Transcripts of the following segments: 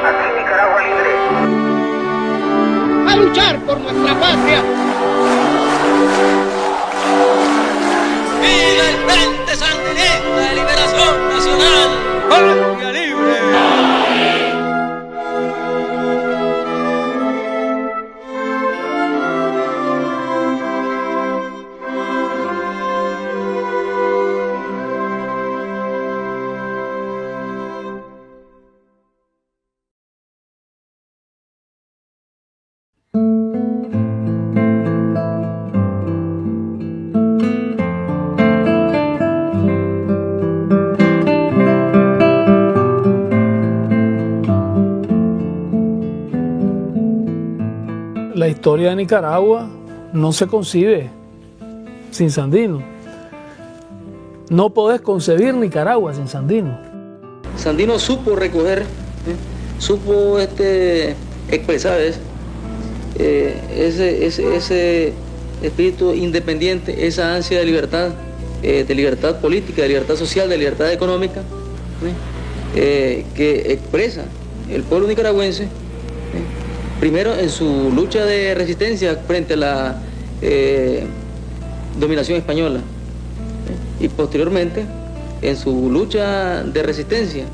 Aquí Nicaragua libre. A luchar por nuestra patria. ¡Viva el Frente Sandinista de Liberación Nacional! ¡Patria libre! La historia de Nicaragua no se concibe sin Sandino. No podés concebir Nicaragua sin Sandino. Sandino supo recoger, supo expresar ese espíritu independiente, esa ansia de libertad política, de libertad social, de libertad económica, que expresa el pueblo nicaragüense. Primero en su lucha de resistencia frente a la dominación española y posteriormente en su lucha de resistencia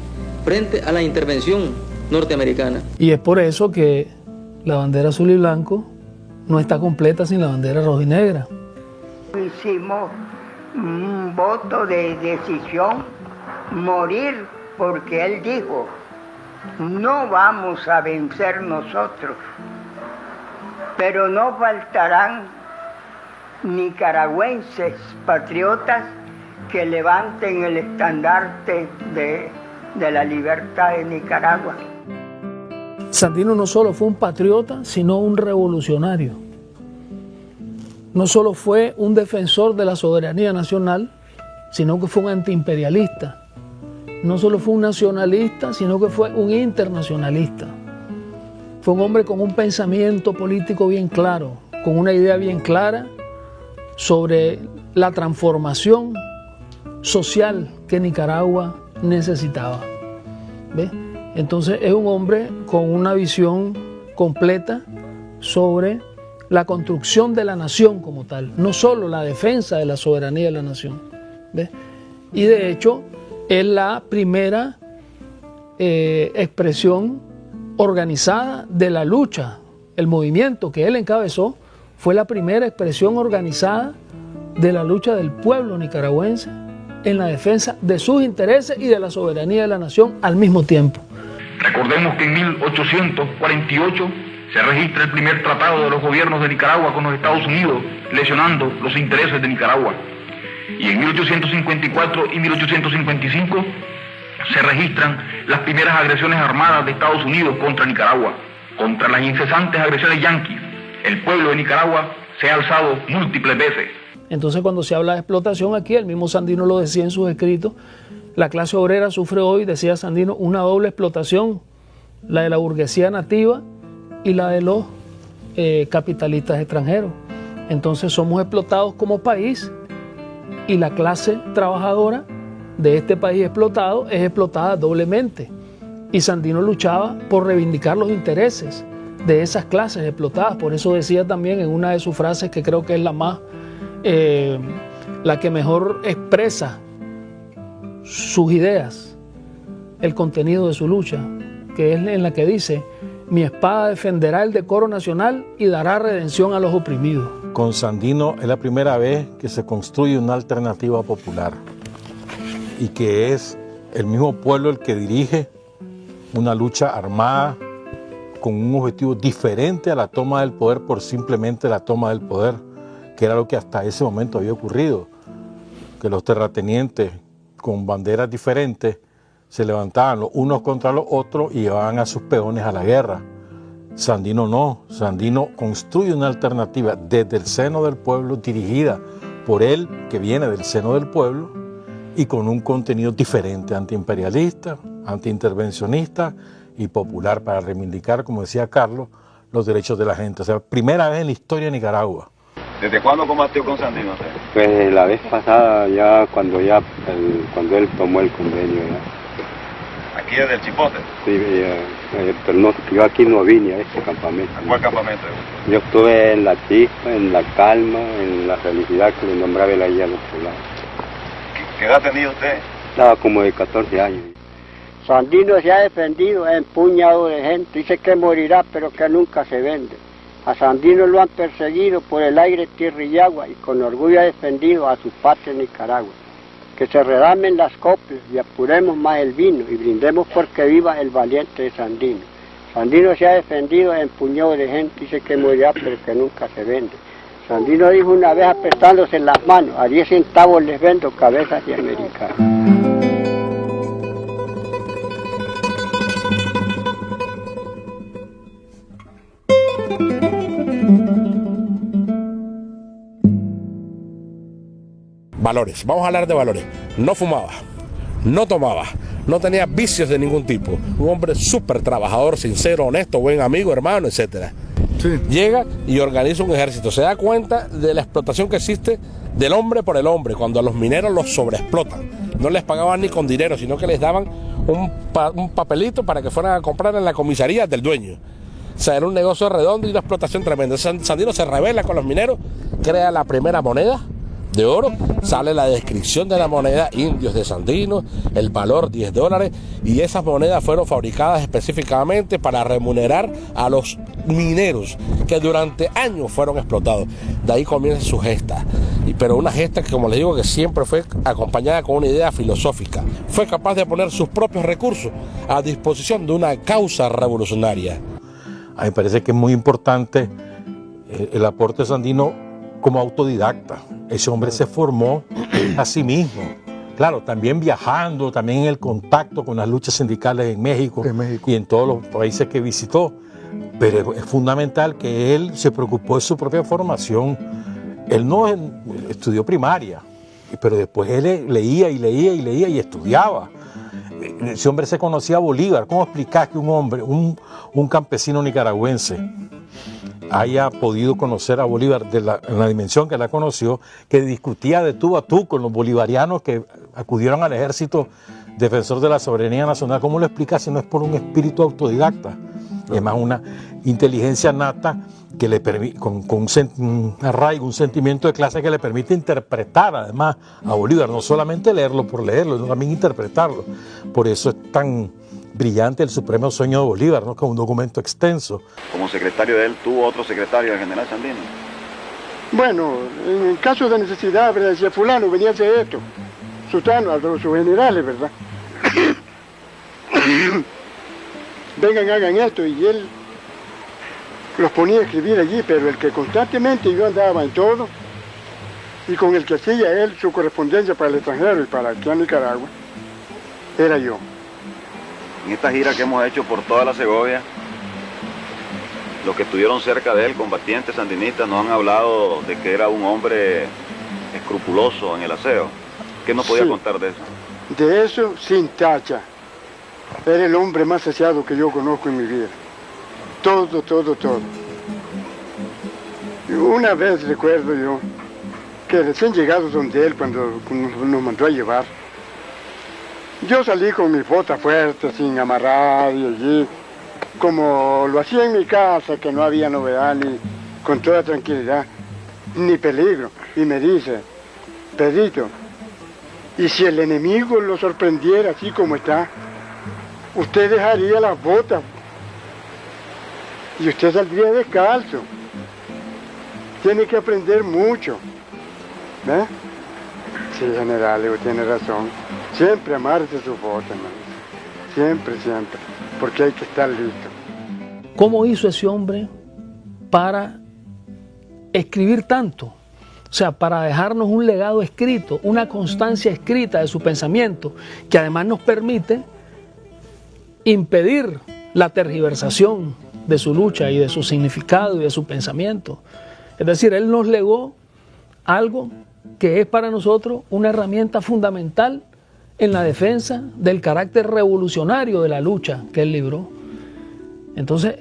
frente a la intervención norteamericana. Y es por eso que la bandera azul y blanco no está completa sin la bandera roja y negra. Hicimos un voto de decisión, morir, porque él dijo: no vamos a vencer nosotros, pero no faltarán nicaragüenses patriotas que levanten el estandarte de la libertad de Nicaragua. Sandino no solo fue un patriota, sino un revolucionario. No solo fue un defensor de la soberanía nacional, sino que fue un antiimperialista. No solo fue un nacionalista, sino que fue un internacionalista. Fue un hombre con un pensamiento político bien claro, con una idea bien clara sobre la transformación social que Nicaragua necesitaba. ¿Ves? Entonces es un hombre con una visión completa sobre la construcción de la nación como tal, no solo la defensa de la soberanía de la nación. ¿Ves? Y de hecho es la primera expresión organizada de la lucha. El movimiento que él encabezó fue la primera expresión organizada de la lucha del pueblo nicaragüense en la defensa de sus intereses y de la soberanía de la nación al mismo tiempo. Recordemos que en 1848 se registra el primer tratado de los gobiernos de Nicaragua con los Estados Unidos, lesionando los intereses de Nicaragua. Y en 1854 y 1855 se registran las primeras agresiones armadas de Estados Unidos contra Nicaragua. Contra las incesantes agresiones yanquis, el pueblo de Nicaragua se ha alzado múltiples veces. Entonces, cuando se habla de explotación aquí, el mismo Sandino lo decía en sus escritos, la clase obrera sufre hoy, decía Sandino, una doble explotación, la de la burguesía nativa y la de los capitalistas extranjeros. Entonces somos explotados como país y la clase trabajadora de este país explotado es explotada doblemente. Y Sandino luchaba por reivindicar los intereses de esas clases explotadas. Por eso decía también en una de sus frases, que creo que es la que mejor expresa sus ideas, el contenido de su lucha, que es en la que dice: mi espada defenderá el decoro nacional y dará redención a los oprimidos. Con Sandino es la primera vez que se construye una alternativa popular y que es el mismo pueblo el que dirige una lucha armada con un objetivo diferente a la toma del poder por simplemente la toma del poder, que era lo que hasta ese momento había ocurrido, que los terratenientes con banderas diferentes se levantaban los unos contra los otros y llevaban a sus peones a la guerra. Sandino no, Sandino construye una alternativa desde el seno del pueblo, dirigida por él, que viene del seno del pueblo, y con un contenido diferente, antiimperialista, antiintervencionista y popular, para reivindicar, como decía Carlos, los derechos de la gente. O sea, primera vez en la historia de Nicaragua. ¿Desde cuándo combatió con Sandino? Pues la vez pasada, ya cuando él tomó el convenio. Ya. aquí es del Chipote. Sí, pero no, yo aquí no vine a este campamento. ¿A cuál campamento? Yo estuve en la chispa, en la calma, en la felicidad que le nombraba él ahí a los poblados. ¿Qué edad tenía usted? Estaba como de 14 años. Sandino se ha defendido en puñado de gente, dice que morirá pero que nunca se vende. A Sandino lo han perseguido por el aire, tierra y agua y con orgullo ha defendido a su patria Nicaragua. Que se redamen las coplas y apuremos más el vino y brindemos porque viva el valiente de Sandino. Sandino se ha defendido en puñado de gente, dice que morirá pero que nunca se vende. Sandino dijo una vez apretándose las manos, a 10 centavos les vendo cabezas de americanos. Valores, vamos a hablar de valores. No fumaba, no tomaba, no tenía vicios de ningún tipo. Un hombre súper trabajador, sincero, honesto, buen amigo, hermano, etc. Sí. Llega y organiza un ejército. Se da cuenta de la explotación que existe del hombre por el hombre, cuando a los mineros los sobreexplotan. No les pagaban ni con dinero, sino que les daban un papelito para que fueran a comprar en la comisaría del dueño. O sea, era un negocio redondo y una explotación tremenda. Sandino se rebela con los mineros, crea la primera moneda de oro, sale la descripción de la moneda, indios de Sandino, el valor $10, y esas monedas fueron fabricadas específicamente para remunerar a los mineros que durante años fueron explotados. De ahí comienza su gesta, pero una gesta que, como les digo, que siempre fue acompañada con una idea filosófica. Fue capaz de poner sus propios recursos a disposición de una causa revolucionaria. A mí me parece que es muy importante el aporte de Sandino como autodidacta. Ese hombre se formó a sí mismo. Claro, también viajando, también en el contacto con las luchas sindicales en México y en todos los países que visitó. Pero es fundamental que él se preocupó de su propia formación. Él no estudió primaria, pero después él leía y estudiaba. Ese hombre se conocía a Bolívar. ¿Cómo explicás que un hombre, un campesino nicaragüense, haya podido conocer a Bolívar en la dimensión que la conoció, que discutía de tú a tú con los bolivarianos que acudieron al ejército defensor de la soberanía nacional? ¿Cómo lo explicas si no es por un espíritu autodidacta? Es más una inteligencia nata que le permite, con un arraigo, un sentimiento de clase que le permite interpretar además a Bolívar, no solamente leerlo por leerlo, sino también interpretarlo. Por eso es tan brillante el supremo sueño de Bolívar, ¿no? Como un documento extenso. Como secretario de él, ¿tuvo otro secretario, el general Sandino? Bueno, en caso de necesidad, ¿verdad? Decía fulano, venía a hacer esto, sultano, a sus generales, ¿verdad? Vengan, hagan esto, y él los ponía a escribir allí, pero el que constantemente yo andaba en todo, y con el que hacía él su correspondencia para el extranjero y para aquí a Nicaragua, era yo. En esta gira que hemos hecho por toda la Segovia, los que estuvieron cerca de él, combatientes sandinistas, nos han hablado de que era un hombre escrupuloso en el aseo. ¿Qué nos podía contar de eso? De eso, sin tacha. Era el hombre más aseado que yo conozco en mi vida. Todo, todo, todo. Y una vez recuerdo yo que recién llegado donde él, cuando nos mandó a llevar, yo salí con mis botas fuertes, sin amarrar, y allí, como lo hacía en mi casa, que no había novedad, ni con toda tranquilidad, ni peligro. Y me dice, Pedrito, ¿y si el enemigo lo sorprendiera así como está? Usted dejaría las botas y usted saldría descalzo. Tiene que aprender mucho. ¿Ves? Sí, general, tiene razón. Siempre amarse sus botas, hermano. Siempre, siempre. Porque hay que estar listo. ¿Cómo hizo ese hombre para escribir tanto? O sea, para dejarnos un legado escrito, una constancia escrita de su pensamiento, que además nos permite impedir la tergiversación de su lucha y de su significado y de su pensamiento. Es decir, él nos legó algo que es para nosotros una herramienta fundamental en la defensa del carácter revolucionario de la lucha que él libró. Entonces,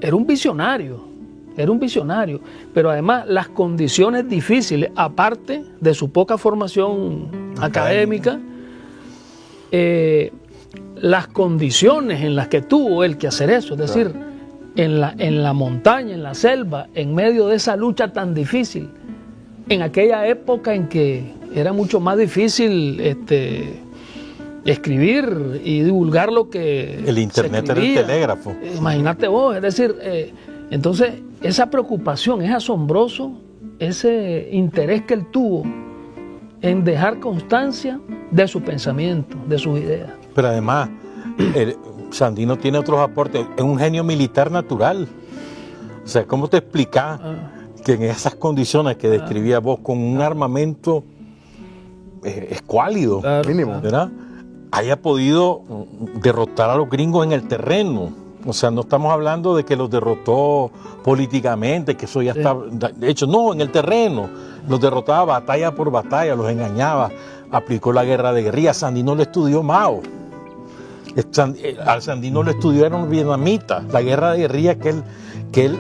era un visionario, pero además las condiciones difíciles, aparte de su poca formación académica, las condiciones en las que tuvo él que hacer eso, es decir, en la montaña, en la selva, en medio de esa lucha tan difícil, en aquella época en que era mucho más difícil escribir y divulgar lo que el internet era el telégrafo. Imagínate vos, es decir, entonces esa preocupación, es asombroso ese interés que él tuvo en dejar constancia de su pensamiento, de sus ideas. Pero además, Sandino tiene otros aportes, es un genio militar natural. O sea, ¿cómo te explicás que en esas condiciones que describías vos, con un armamento escuálido, mínimo, ¿verdad?, haya podido derrotar a los gringos en el terreno? O sea, no estamos hablando de que los derrotó políticamente, que eso ya está... De hecho, no, en el terreno. Los derrotaba batalla por batalla, los engañaba, aplicó la guerra de guerrilla. Sandino lo estudió Mao. Al Sandino lo estudiaron vietnamitas. La guerra de guerrilla que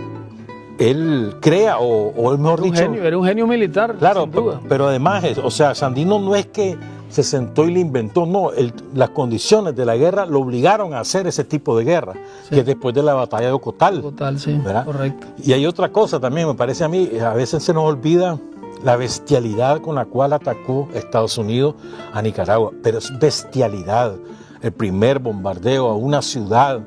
él crea, o mejor dicho... Era un genio militar, claro, sin duda. Pero además, o sea, Sandino no es que se sentó y le inventó, no, las condiciones de la guerra lo obligaron a hacer ese tipo de guerra, que es después de la batalla de Ocotal. Ocotal, sí, ¿verdad? Correcto. Y hay otra cosa también, me parece a mí, a veces se nos olvida la bestialidad con la cual atacó Estados Unidos a Nicaragua, pero es bestialidad. El primer bombardeo a una ciudad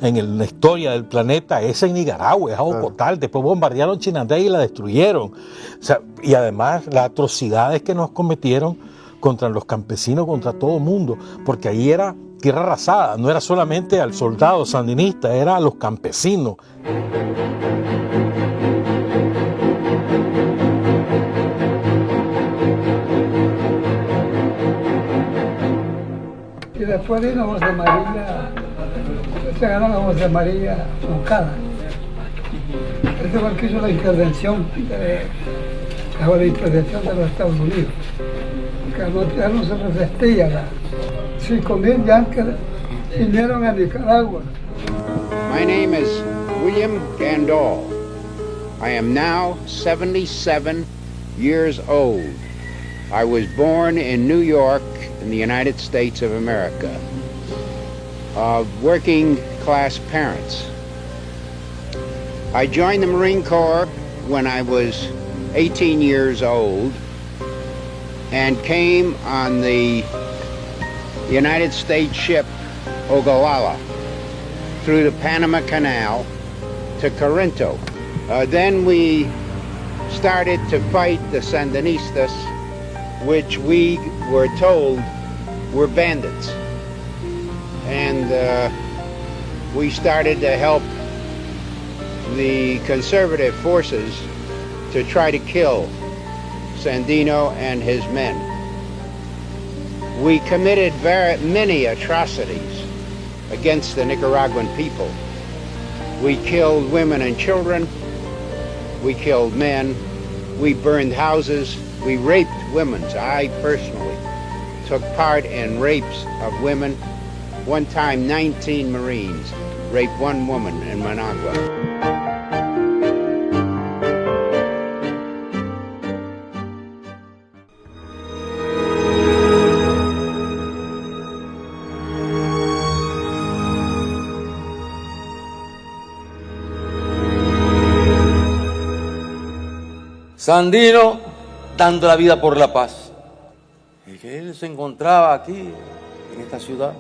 en la historia del planeta es en Nicaragua, es a Ocotal. Después bombardearon Chinandega y la destruyeron. O sea, y además las atrocidades que nos cometieron contra los campesinos, contra todo el mundo, porque ahí era tierra arrasada, no era solamente al soldado sandinista, era a los campesinos. Y después vino José María, se ganó José María Moncada. Este fue el que hizo la intervención de los Estados Unidos. Que no se resistía. 5,000 yankees vinieron a Nicaragua. My name is William Gandol. I am now 77 years old. I was born in New York in the United States of America, of working class parents. I joined the Marine Corps when I was 18 years old and came on the United States ship Ogallala through the Panama Canal to Corinto. Then we started to fight the Sandinistas, which we were told were bandits. And we started to help the conservative forces to try to kill Sandino and his men. We committed many atrocities against the Nicaraguan people. We killed women and children, we killed men, we burned houses, we raped women. I personally took part in rapes of women. One time 19 Marines raped one woman in Managua. Sandino dando la vida por la paz. Y que él se encontraba aquí, en esta ciudad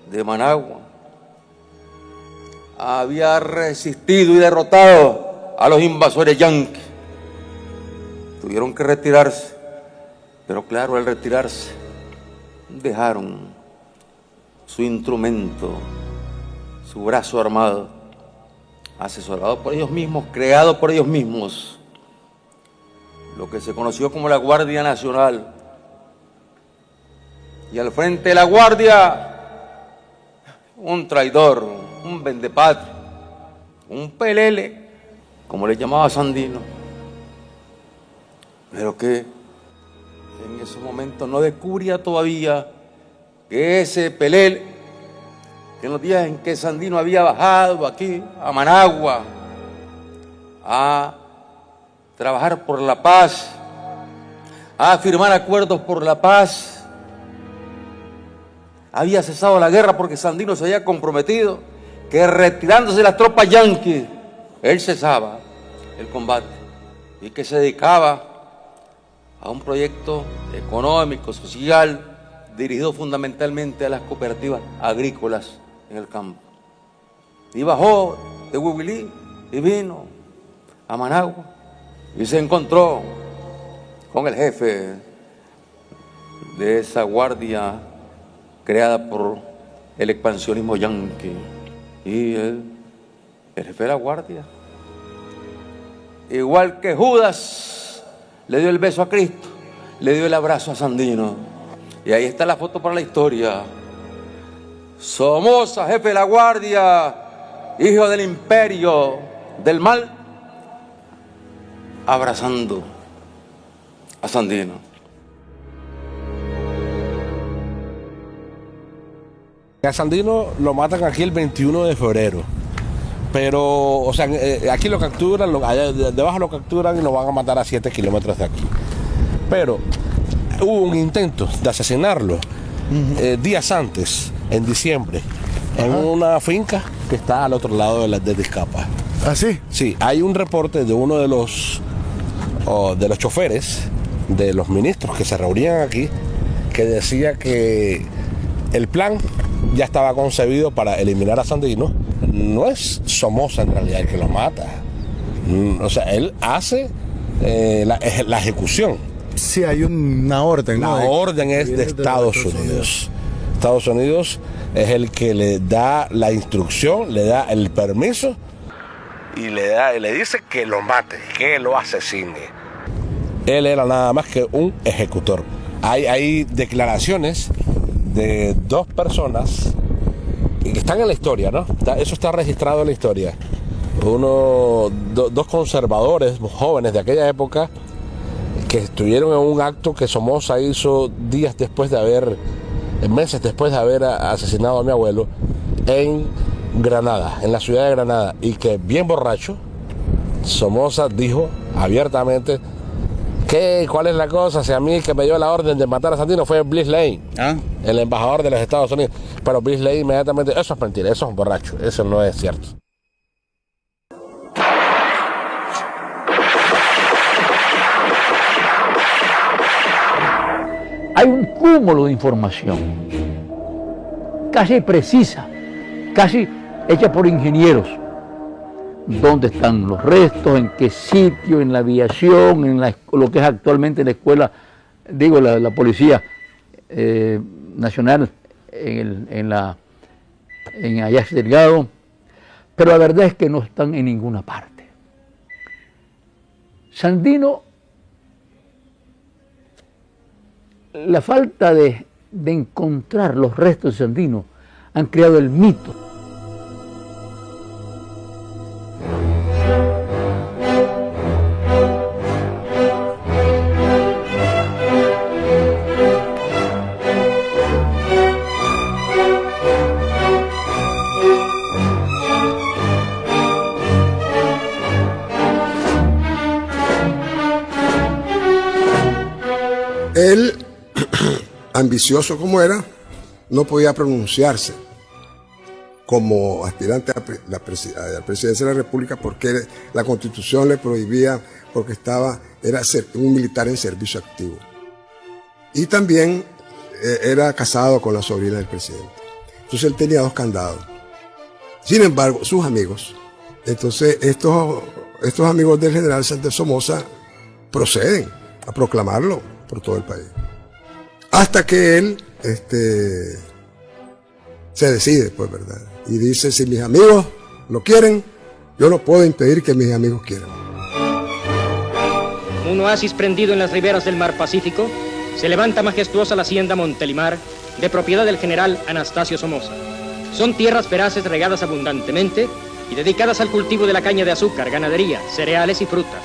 de Managua. Había resistido y derrotado a los invasores yanquis. Tuvieron que retirarse, pero claro, al retirarse, dejaron su instrumento, su brazo armado, asesorado por ellos mismos, creado por ellos mismos, lo que se conoció como la Guardia Nacional. Y al frente de la Guardia, un traidor, un vendepatria, un pelele, como le llamaba Sandino, pero que en ese momento no descubría todavía que ese pelele, que en los días en que Sandino había bajado aquí a Managua a trabajar por la paz, a firmar acuerdos por la paz, había cesado la guerra porque Sandino se había comprometido que retirándose las tropas yanquis, él cesaba el combate y que se dedicaba a un proyecto económico, social, dirigido fundamentalmente a las cooperativas agrícolas en el campo. Y bajó de Huihuilí y vino a Managua y se encontró con el jefe de esa guardia creada por el expansionismo yanqui. Y el jefe de la guardia, igual que Judas, le dio el beso a Cristo, le dio el abrazo a Sandino. Y ahí está la foto para la historia. Somoza, jefe de la guardia, hijo del imperio del mal, abrazando a Sandino. A Sandino lo matan aquí el 21 de febrero. Pero, o sea, aquí lo capturan, allá debajo lo capturan y lo van a matar a 7 kilómetros de aquí. Pero hubo un intento de asesinarlo días antes, en diciembre, en una finca que está al otro lado de Tizcapa. ¿Ah, sí? Sí, hay un reporte de uno de los choferes, de los ministros que se reunían aquí, que decía que el plan ya estaba concebido para eliminar a Sandino. No es Somoza en realidad el que lo mata. O sea, él hace la ejecución. Sí, hay una orden, ¿no? La orden es de Estados Unidos. Estados Unidos es el que le da la instrucción, le da el permiso y le dice que lo mate, que lo asesine. Él era nada más que un ejecutor. Hay declaraciones de dos personas que están en la historia, ¿no? Eso está registrado en la historia. Dos conservadores jóvenes de aquella época que estuvieron en un acto que Somoza hizo meses después de haber asesinado a mi abuelo en Granada, en la ciudad de Granada, y que bien borracho, Somoza dijo abiertamente ¿cuál es la cosa? Si a mí el que me dio la orden de matar a Sandino fue Bliss Lane, el embajador de los Estados Unidos. Pero Bliss Lane inmediatamente, eso es mentira, eso es un borracho, eso no es cierto. Hay un cúmulo de información, casi precisa, casi hecha por ingenieros. ¿Dónde están los restos? ¿En qué sitio? ¿En la aviación? ¿En lo que es actualmente la escuela? Digo, la Policía Nacional en Ayax Delgado. Pero la verdad es que no están en ninguna parte. Sandino, la falta de encontrar los restos de Sandino han creado el mito. Él, ambicioso como era, no podía pronunciarse como aspirante a la presidencia de la República porque la Constitución le prohibía, porque era un militar en servicio activo. Y también era casado con la sobrina del presidente. Entonces él tenía 2 candados. Sin embargo, sus amigos, entonces estos amigos del general Sánchez Somoza proceden a proclamarlo por todo el país. Hasta que él se decide, pues, ¿verdad? Y dice, si mis amigos lo quieren, yo no puedo impedir que mis amigos quieran. Un oasis prendido en las riberas del mar Pacífico, se levanta majestuosa la hacienda Montelimar, de propiedad del general Anastasio Somoza. Son tierras veraces regadas abundantemente y dedicadas al cultivo de la caña de azúcar, ganadería, cereales y frutas.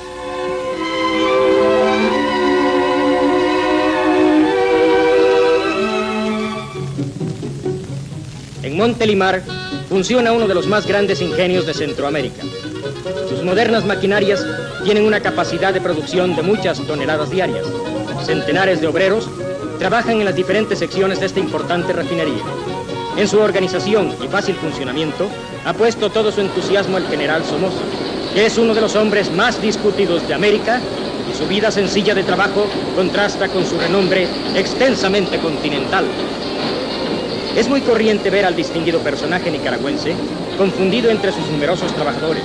En Montelimar funciona uno de los más grandes ingenios de Centroamérica. Sus modernas maquinarias tienen una capacidad de producción de muchas toneladas diarias. Centenares de obreros trabajan en las diferentes secciones de esta importante refinería. En su organización y fácil funcionamiento ha puesto todo su entusiasmo el general Somoza, que es uno de los hombres más discutidos de América, y su vida sencilla de trabajo contrasta con su renombre extensamente continental. Es muy corriente ver al distinguido personaje nicaragüense confundido entre sus numerosos trabajadores,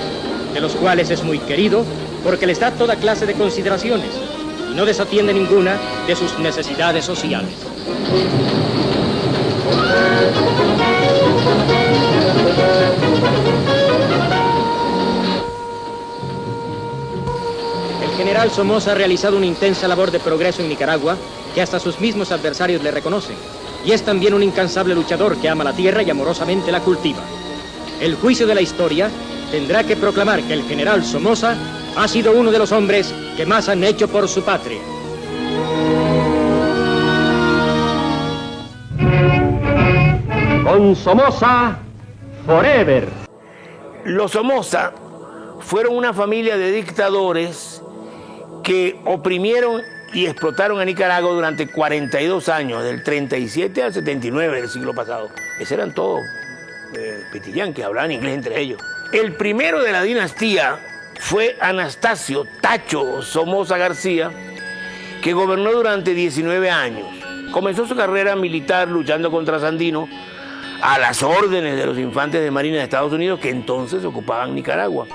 de los cuales es muy querido porque les da toda clase de consideraciones y no desatiende ninguna de sus necesidades sociales. El general Somoza ha realizado una intensa labor de progreso en Nicaragua que hasta sus mismos adversarios le reconocen, y es también un incansable luchador que ama la tierra y amorosamente la cultiva. El juicio de la historia tendrá que proclamar que el general Somoza ha sido uno de los hombres que más han hecho por su patria. Con Somoza, forever. Los Somoza fueron una familia de dictadores que oprimieron y explotaron a Nicaragua durante 42 años, del 37 al 79 del siglo pasado. Esos eran todos pitillán, que hablaban inglés entre ellos. El primero de la dinastía fue Anastasio Tacho Somoza García, que gobernó durante 19 años. Comenzó su carrera militar luchando contra Sandino a las órdenes de los infantes de Marina de Estados Unidos, que entonces ocupaban Nicaragua.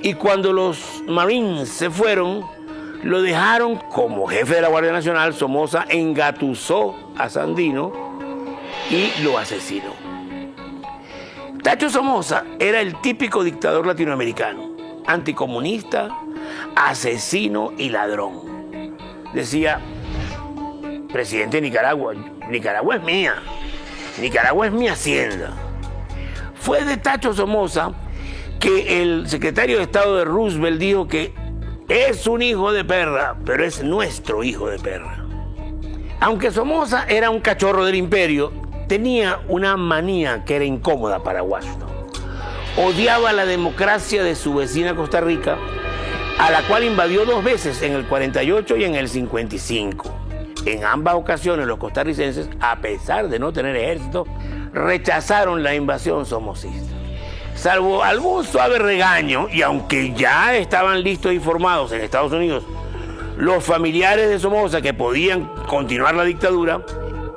Y cuando los Marines se fueron, lo dejaron como jefe de la Guardia Nacional. Somoza engatusó a Sandino y lo asesinó. Tacho Somoza era el típico dictador latinoamericano, anticomunista, asesino y ladrón. Decía: presidente de Nicaragua, Nicaragua es mía, Nicaragua es mi hacienda. Fue de Tacho Somoza que el secretario de Estado de Roosevelt dijo que es un hijo de perra, pero es nuestro hijo de perra. Aunque Somoza era un cachorro del imperio, tenía una manía que era incómoda para Washington. Odiaba la democracia de su vecina Costa Rica, a la cual invadió 2 veces, en el 48 y en el 55. En ambas ocasiones los costarricenses, a pesar de no tener ejército, rechazaron la invasión somocista. Salvo algún suave regaño, y aunque ya estaban listos y formados en Estados Unidos los familiares de Somoza que podían continuar la dictadura,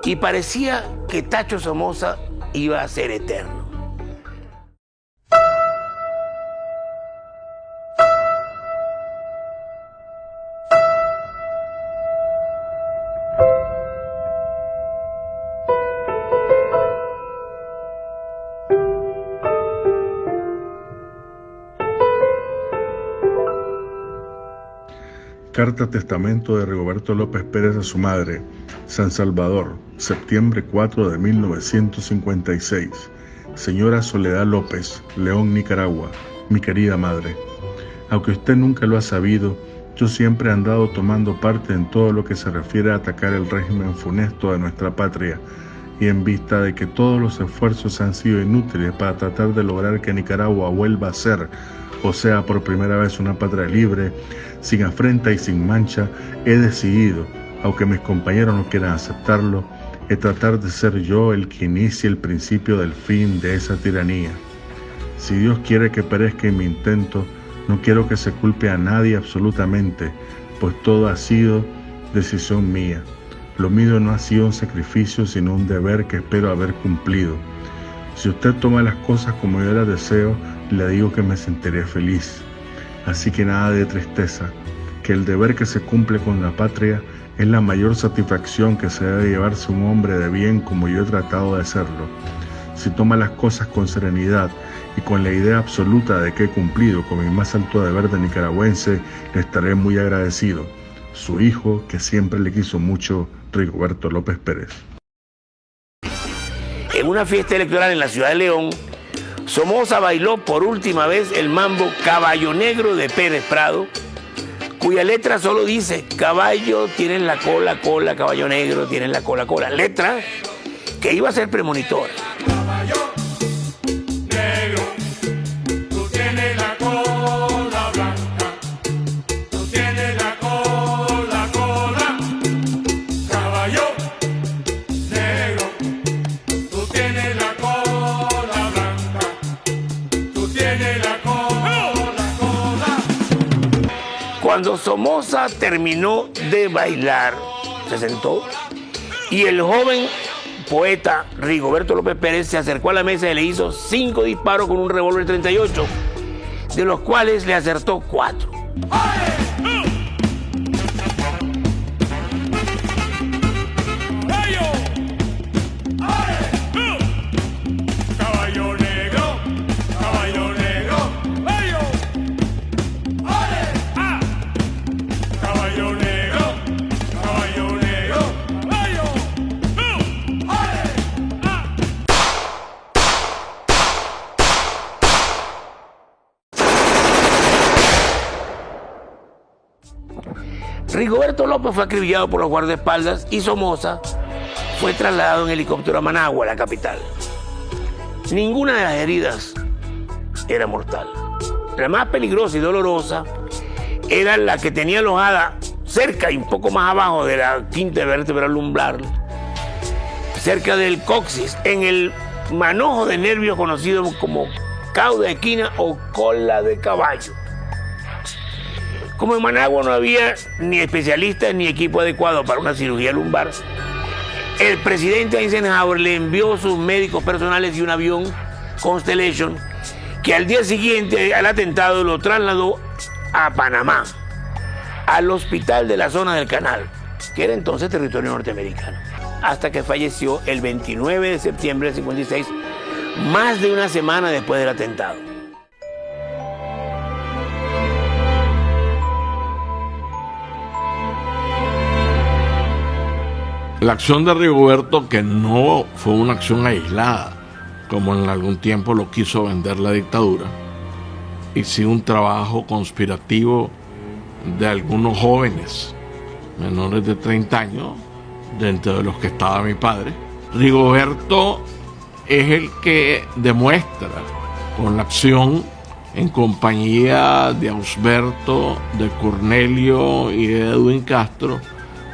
y parecía que Tacho Somoza iba a ser eterno. Carta testamento de Rigoberto López Pérez a su madre, San Salvador, septiembre 4 de 1956. Señora Soledad López, León, Nicaragua, mi querida madre. Aunque usted nunca lo ha sabido, yo siempre he andado tomando parte en todo lo que se refiere a atacar el régimen funesto de nuestra patria, y en vista de que todos los esfuerzos han sido inútiles para tratar de lograr que Nicaragua vuelva a ser, o sea, por primera vez una patria libre, sin afrenta y sin mancha, he decidido, aunque mis compañeros no quieran aceptarlo, tratar de ser yo el que inicie el principio del fin de esa tiranía. Si Dios quiere que perezca en mi intento, no quiero que se culpe a nadie absolutamente, pues todo ha sido decisión mía. Lo mío no ha sido un sacrificio, sino un deber que espero haber cumplido. Si usted toma las cosas como yo las deseo, le digo que me sentiré feliz. Así que nada de tristeza, que el deber que se cumple con la patria es la mayor satisfacción que se debe llevarse un hombre de bien como yo he tratado de serlo. Si toma las cosas con serenidad y con la idea absoluta de que he cumplido con mi más alto deber de nicaragüense, le estaré muy agradecido. Su hijo, que siempre le quiso mucho, Rigoberto López Pérez. En una fiesta electoral en la ciudad de León, Somoza bailó por última vez el mambo Caballo Negro de Pérez Prado, cuya letra solo dice: caballo, tienes la cola, cola, caballo negro, tienes la cola, cola. Letra que iba a ser premonitora. Caballo negro, tú tienes la cola blanca, tú tienes la cola, cola, caballo Cuando Somoza terminó de bailar, se sentó y el joven poeta Rigoberto López Pérez se acercó a la mesa y le hizo 5 disparos con un revólver 38, de los cuales le acertó 4. Rigoberto López fue acribillado por los guardaespaldas y Somoza fue trasladado en helicóptero a Managua, la capital. Ninguna de las heridas era mortal. La más peligrosa y dolorosa era la que tenía alojada cerca y un poco más abajo de la quinta vértebra lumbar, cerca del coxis, en el manojo de nervios conocido como cauda de esquina o cola de caballo. Como en Managua no había ni especialistas ni equipo adecuado para una cirugía lumbar, el presidente Eisenhower le envió sus médicos personales y un avión Constellation que al día siguiente al atentado lo trasladó a Panamá, al hospital de la zona del Canal, que era entonces territorio norteamericano, hasta que falleció el 29 de septiembre del 56, más de una semana después del atentado. La acción de Rigoberto, que no fue una acción aislada, como en algún tiempo lo quiso vender la dictadura, y sí un trabajo conspirativo de algunos jóvenes menores de 30 años, dentro de los que estaba mi padre. Rigoberto es el que demuestra con la acción, en compañía de Ausberto, de Cornelio y de Edwin Castro,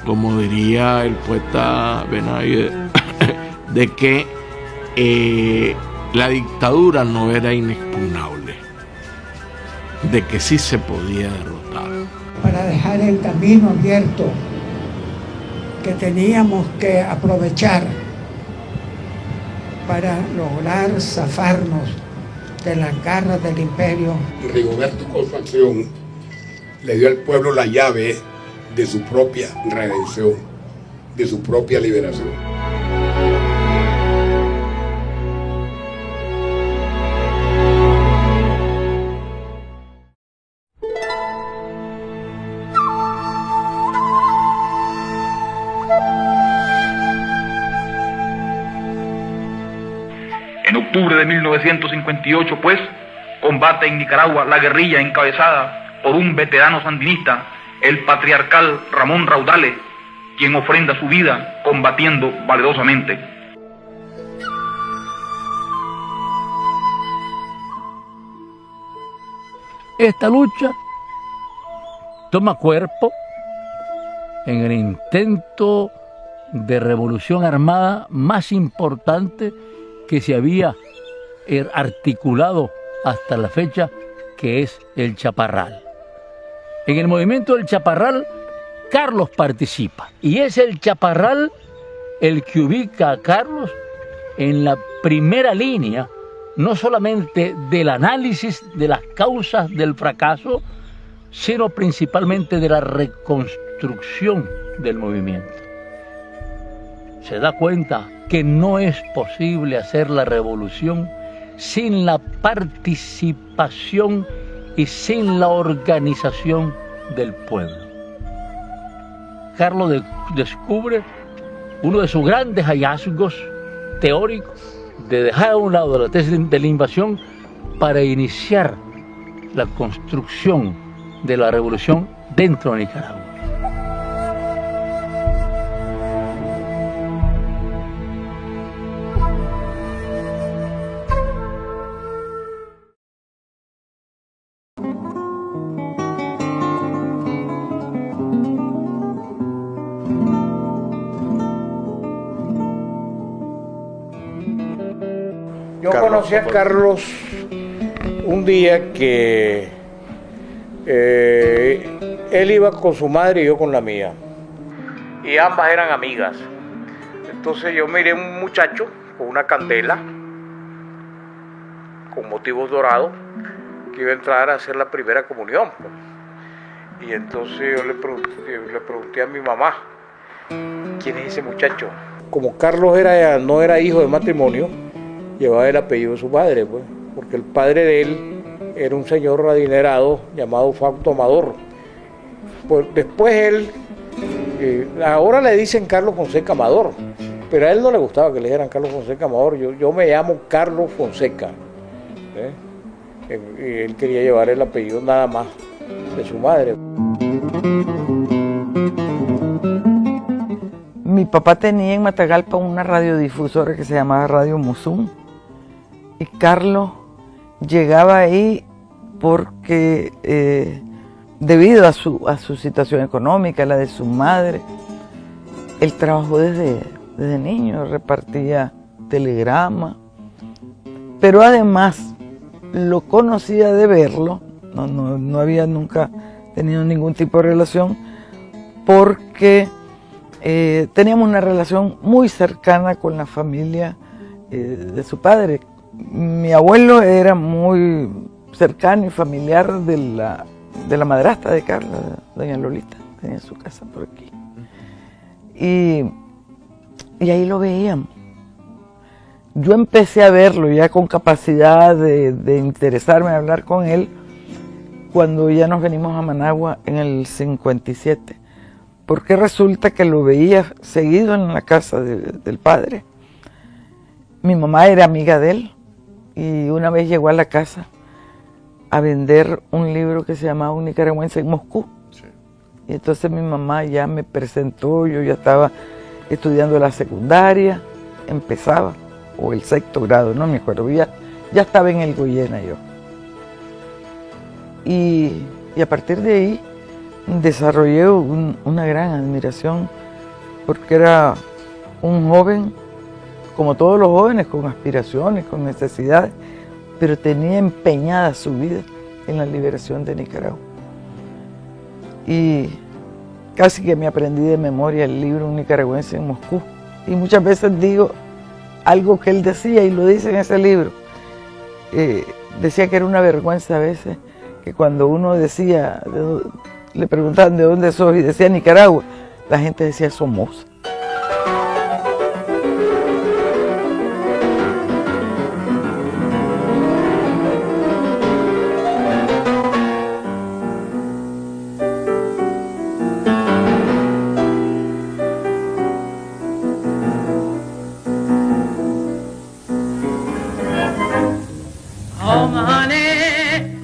como diría el poeta Benavides, de que la dictadura no era inexpugnable, de que sí se podía derrotar. Para dejar el camino abierto que teníamos que aprovechar para lograr zafarnos de las garras del imperio. Rigoberto, con su acción, le dio al pueblo la llave de su propia redención, de su propia liberación. En octubre de 1958, pues, combate en Nicaragua la guerrilla encabezada por un veterano sandinista, el patriarcal Ramón Raudales, quien ofrenda su vida combatiendo valerosamente. Esta lucha toma cuerpo en el intento de revolución armada más importante que se había articulado hasta la fecha, que es el Chaparral. En el movimiento del Chaparral, Carlos participa, y es el Chaparral el que ubica a Carlos en la primera línea, no solamente del análisis de las causas del fracaso, sino principalmente de la reconstrucción del movimiento. Se da cuenta que no es posible hacer la revolución sin la participación y sin la organización del pueblo. Carlos descubre uno de sus grandes hallazgos teóricos de dejar a un lado la tesis de la invasión para iniciar la construcción de la revolución dentro de Nicaragua. Yo conocí a Carlos un día que Él iba con su madre y yo con la mía. Y ambas eran amigas. Entonces yo miré un muchacho con una candela, con motivos dorados, que iba a entrar a hacer la primera comunión. Y entonces yo le pregunté a mi mamá, ¿quién es ese muchacho? Como Carlos no era hijo de matrimonio, llevaba el apellido de su padre, pues, porque el padre de él era un señor adinerado llamado Fausto Amador. Pues después él, ahora le dicen Carlos Fonseca Amador, pero a él no le gustaba que le dijeran Carlos Fonseca Amador. Yo me llamo Carlos Fonseca. Y él quería llevar el apellido nada más de su madre. Mi papá tenía en Matagalpa una radiodifusora que se llamaba Radio Musum, y Carlos llegaba ahí porque debido a su situación económica, la de su madre, él trabajó desde niño, repartía telegramas, pero además lo conocía de verlo, no había nunca tenido ningún tipo de relación, porque teníamos una relación muy cercana con la familia de su padre. Mi abuelo era muy cercano y familiar de la madrastra de Carlos, doña Lolita, tenía su casa por aquí. Y ahí lo veíamos. Yo empecé a verlo ya con capacidad de interesarme, a hablar con él, cuando ya nos venimos a Managua en el 57. Porque resulta que lo veía seguido en la casa del padre. Mi mamá era amiga de él y una vez llegó a la casa a vender un libro que se llamaba Un nicaragüense en Moscú. Sí. Y entonces mi mamá ya me presentó, yo ya estaba estudiando la secundaria, empezaba, o el sexto grado, no me acuerdo, ya estaba en el Goyena yo. Y a partir de ahí desarrollé una gran admiración, porque era un joven, como todos los jóvenes, con aspiraciones, con necesidades, pero tenía empeñada su vida en la liberación de Nicaragua. Y casi que me aprendí de memoria el libro Un nicaragüense en Moscú. Y muchas veces digo algo que él decía, y lo dice en ese libro. Decía que era una vergüenza a veces, que cuando uno decía, le preguntaban de dónde sos y decía Nicaragua, la gente decía Somoza.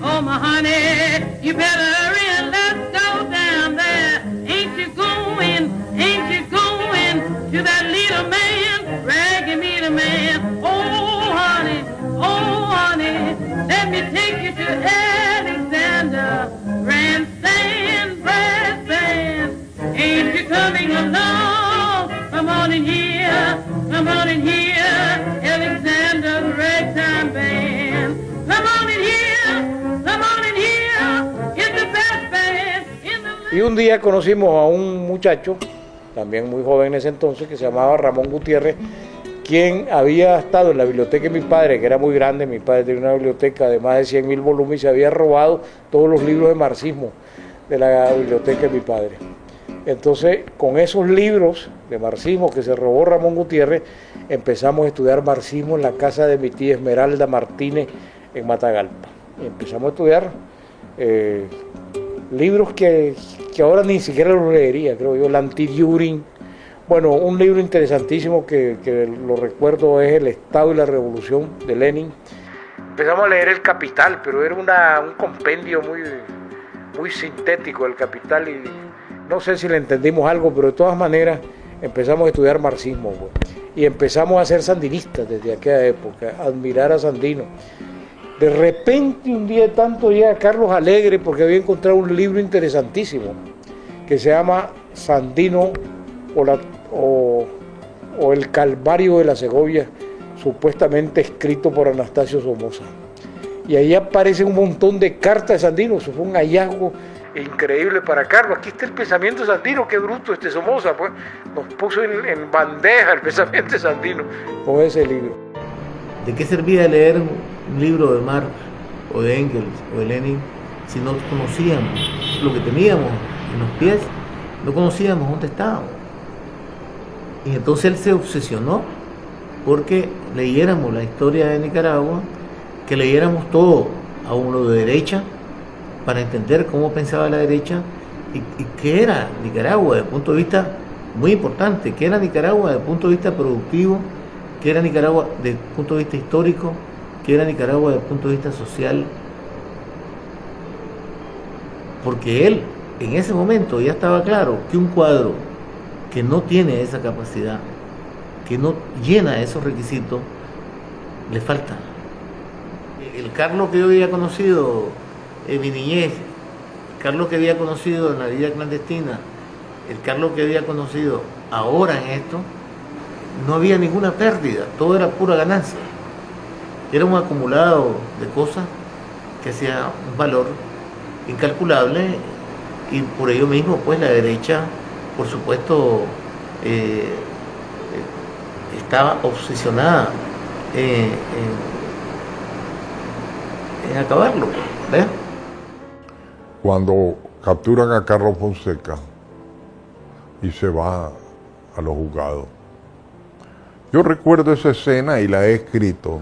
Oh my honey, you better hurry and let's go down there. Ain't you going to that little man, ragging me the man? Oh honey, let me take you to Alexander, grandstand, brass band. Ain't you coming along? Come on in here, Alexander, the ragtime band. Come on in here, it's the best band in the... Y un día conocimos a un muchacho, también muy joven en ese entonces, que se llamaba Ramón Gutiérrez, quien había estado en la biblioteca de mi padre, que era muy grande. Mi padre tenía una biblioteca de más de 100.000 volúmenes y se había robado todos los libros de marxismo de la biblioteca de mi padre. Entonces, con esos libros de marxismo que se robó Ramón Gutiérrez, empezamos a estudiar marxismo en la casa de mi tía Esmeralda Martínez en Matagalpa. Y empezamos a estudiar libros que ahora ni siquiera los leería, creo yo, el Anti-Düring. Bueno, un libro interesantísimo que lo recuerdo es El Estado y la Revolución de Lenin. Empezamos a leer El Capital, pero era un compendio muy sintético del Capital, y no sé si le entendimos algo, pero de todas maneras empezamos a estudiar marxismo, pues, y empezamos a ser sandinistas desde aquella época, a admirar a Sandino. De repente un día de tanto llega Carlos Alegre, porque había encontrado un libro interesantísimo que se llama Sandino o El Calvario de la Segovia, supuestamente escrito por Anastasio Somoza. y ahí aparecen un montón de cartas de Sandino. Eso fue un hallazgo increíble para Carlos. Aquí está el pensamiento Sandino, qué bruto Somoza, pues nos puso en bandeja el pensamiento de Sandino con ese libro. ¿De qué servía leer un libro de Marx o de Engels o de Lenin si no conocíamos lo que teníamos en los pies? No conocíamos dónde estábamos. Y entonces él se obsesionó porque leyéramos la historia de Nicaragua, que leyéramos todo a uno de derecha, para entender cómo pensaba la derecha y qué era Nicaragua desde el punto de vista muy importante, qué era Nicaragua desde el punto de vista productivo, qué era Nicaragua desde el punto de vista histórico, qué era Nicaragua desde el punto de vista social, porque él en ese momento ya estaba claro que un cuadro que no tiene esa capacidad, que no llena esos requisitos, le falta. El Carlos que yo había conocido en mi niñez, el Carlos que había conocido en la vida clandestina, el Carlos que había conocido ahora en esto, no había ninguna pérdida, todo era pura ganancia. Era un acumulado de cosas que hacía un valor incalculable y por ello mismo pues la derecha, por supuesto, estaba obsesionada en acabarlo, ¿ves? Cuando capturan a Carlos Fonseca y se va a los juzgados. Yo recuerdo esa escena y la he escrito,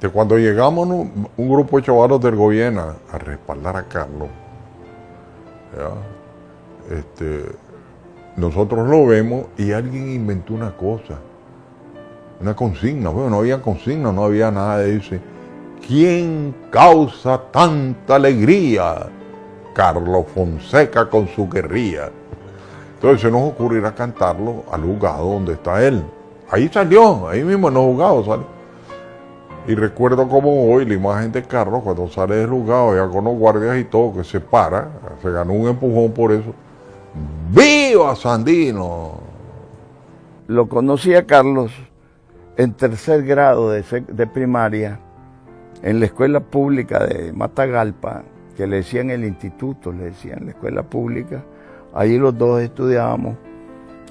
que cuando llegamos un grupo de chavalos del gobierno a respaldar a Carlos, nosotros lo vemos y alguien inventó una cosa, una consigna. Bueno, no había consigna, no había nada de eso. ¿Quién causa tanta alegría? Carlos Fonseca con su guerrilla. Entonces se nos ocurrirá cantarlo al juzgado donde está él. Ahí salió, ahí mismo en los juzgados sale. Y recuerdo como hoy la imagen de Carlos cuando sale del juzgado, ya con los guardias y todo, que se para, se ganó un empujón por eso. ¡Viva Sandino! Lo conocí a Carlos en tercer grado de primaria, en la escuela pública de Matagalpa, que le decían el instituto, le decían la escuela pública. Allí los dos estudiábamos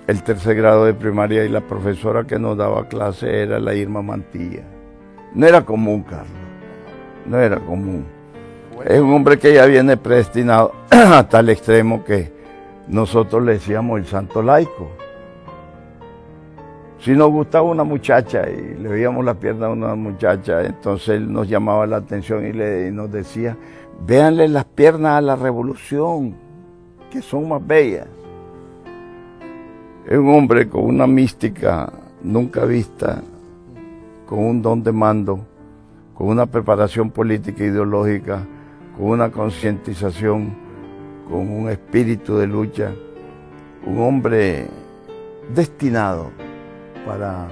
el tercer grado de primaria y la profesora que nos daba clase era la Irma Mantilla. No era común, Carlos, no era común. Es un hombre que ya viene predestinado a tal extremo que nosotros le decíamos el santo laico. Si nos gustaba una muchacha y le veíamos la pierna a una muchacha, entonces él nos llamaba la atención y nos decía, véanle las piernas a la revolución, que son más bellas. Es un hombre con una mística nunca vista, con un don de mando, con una preparación política e ideológica, con una concientización, con un espíritu de lucha, un hombre destinado para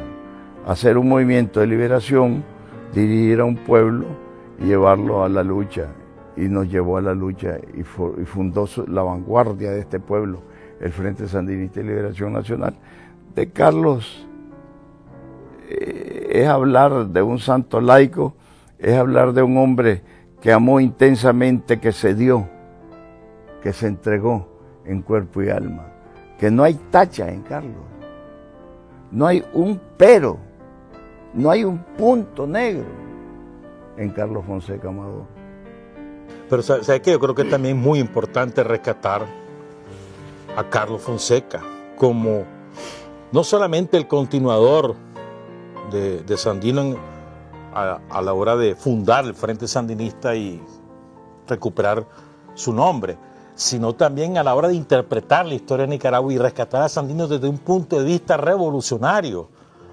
hacer un movimiento de liberación, dirigir a un pueblo y llevarlo a la lucha. Y nos llevó a la lucha y fundó la vanguardia de este pueblo, el Frente Sandinista de Liberación Nacional. De Carlos es hablar de un santo laico, es hablar de un hombre que amó intensamente, que se dio, que se entregó en cuerpo y alma, que no hay tacha en Carlos, no hay un pero, no hay un punto negro en Carlos Fonseca Amador. Pero ¿sabes qué? Yo creo que también es muy importante rescatar a Carlos Fonseca como no solamente el continuador de Sandino a la hora de fundar el Frente Sandinista y recuperar su nombre, sino también a la hora de interpretar la historia de Nicaragua y rescatar a Sandino desde un punto de vista revolucionario,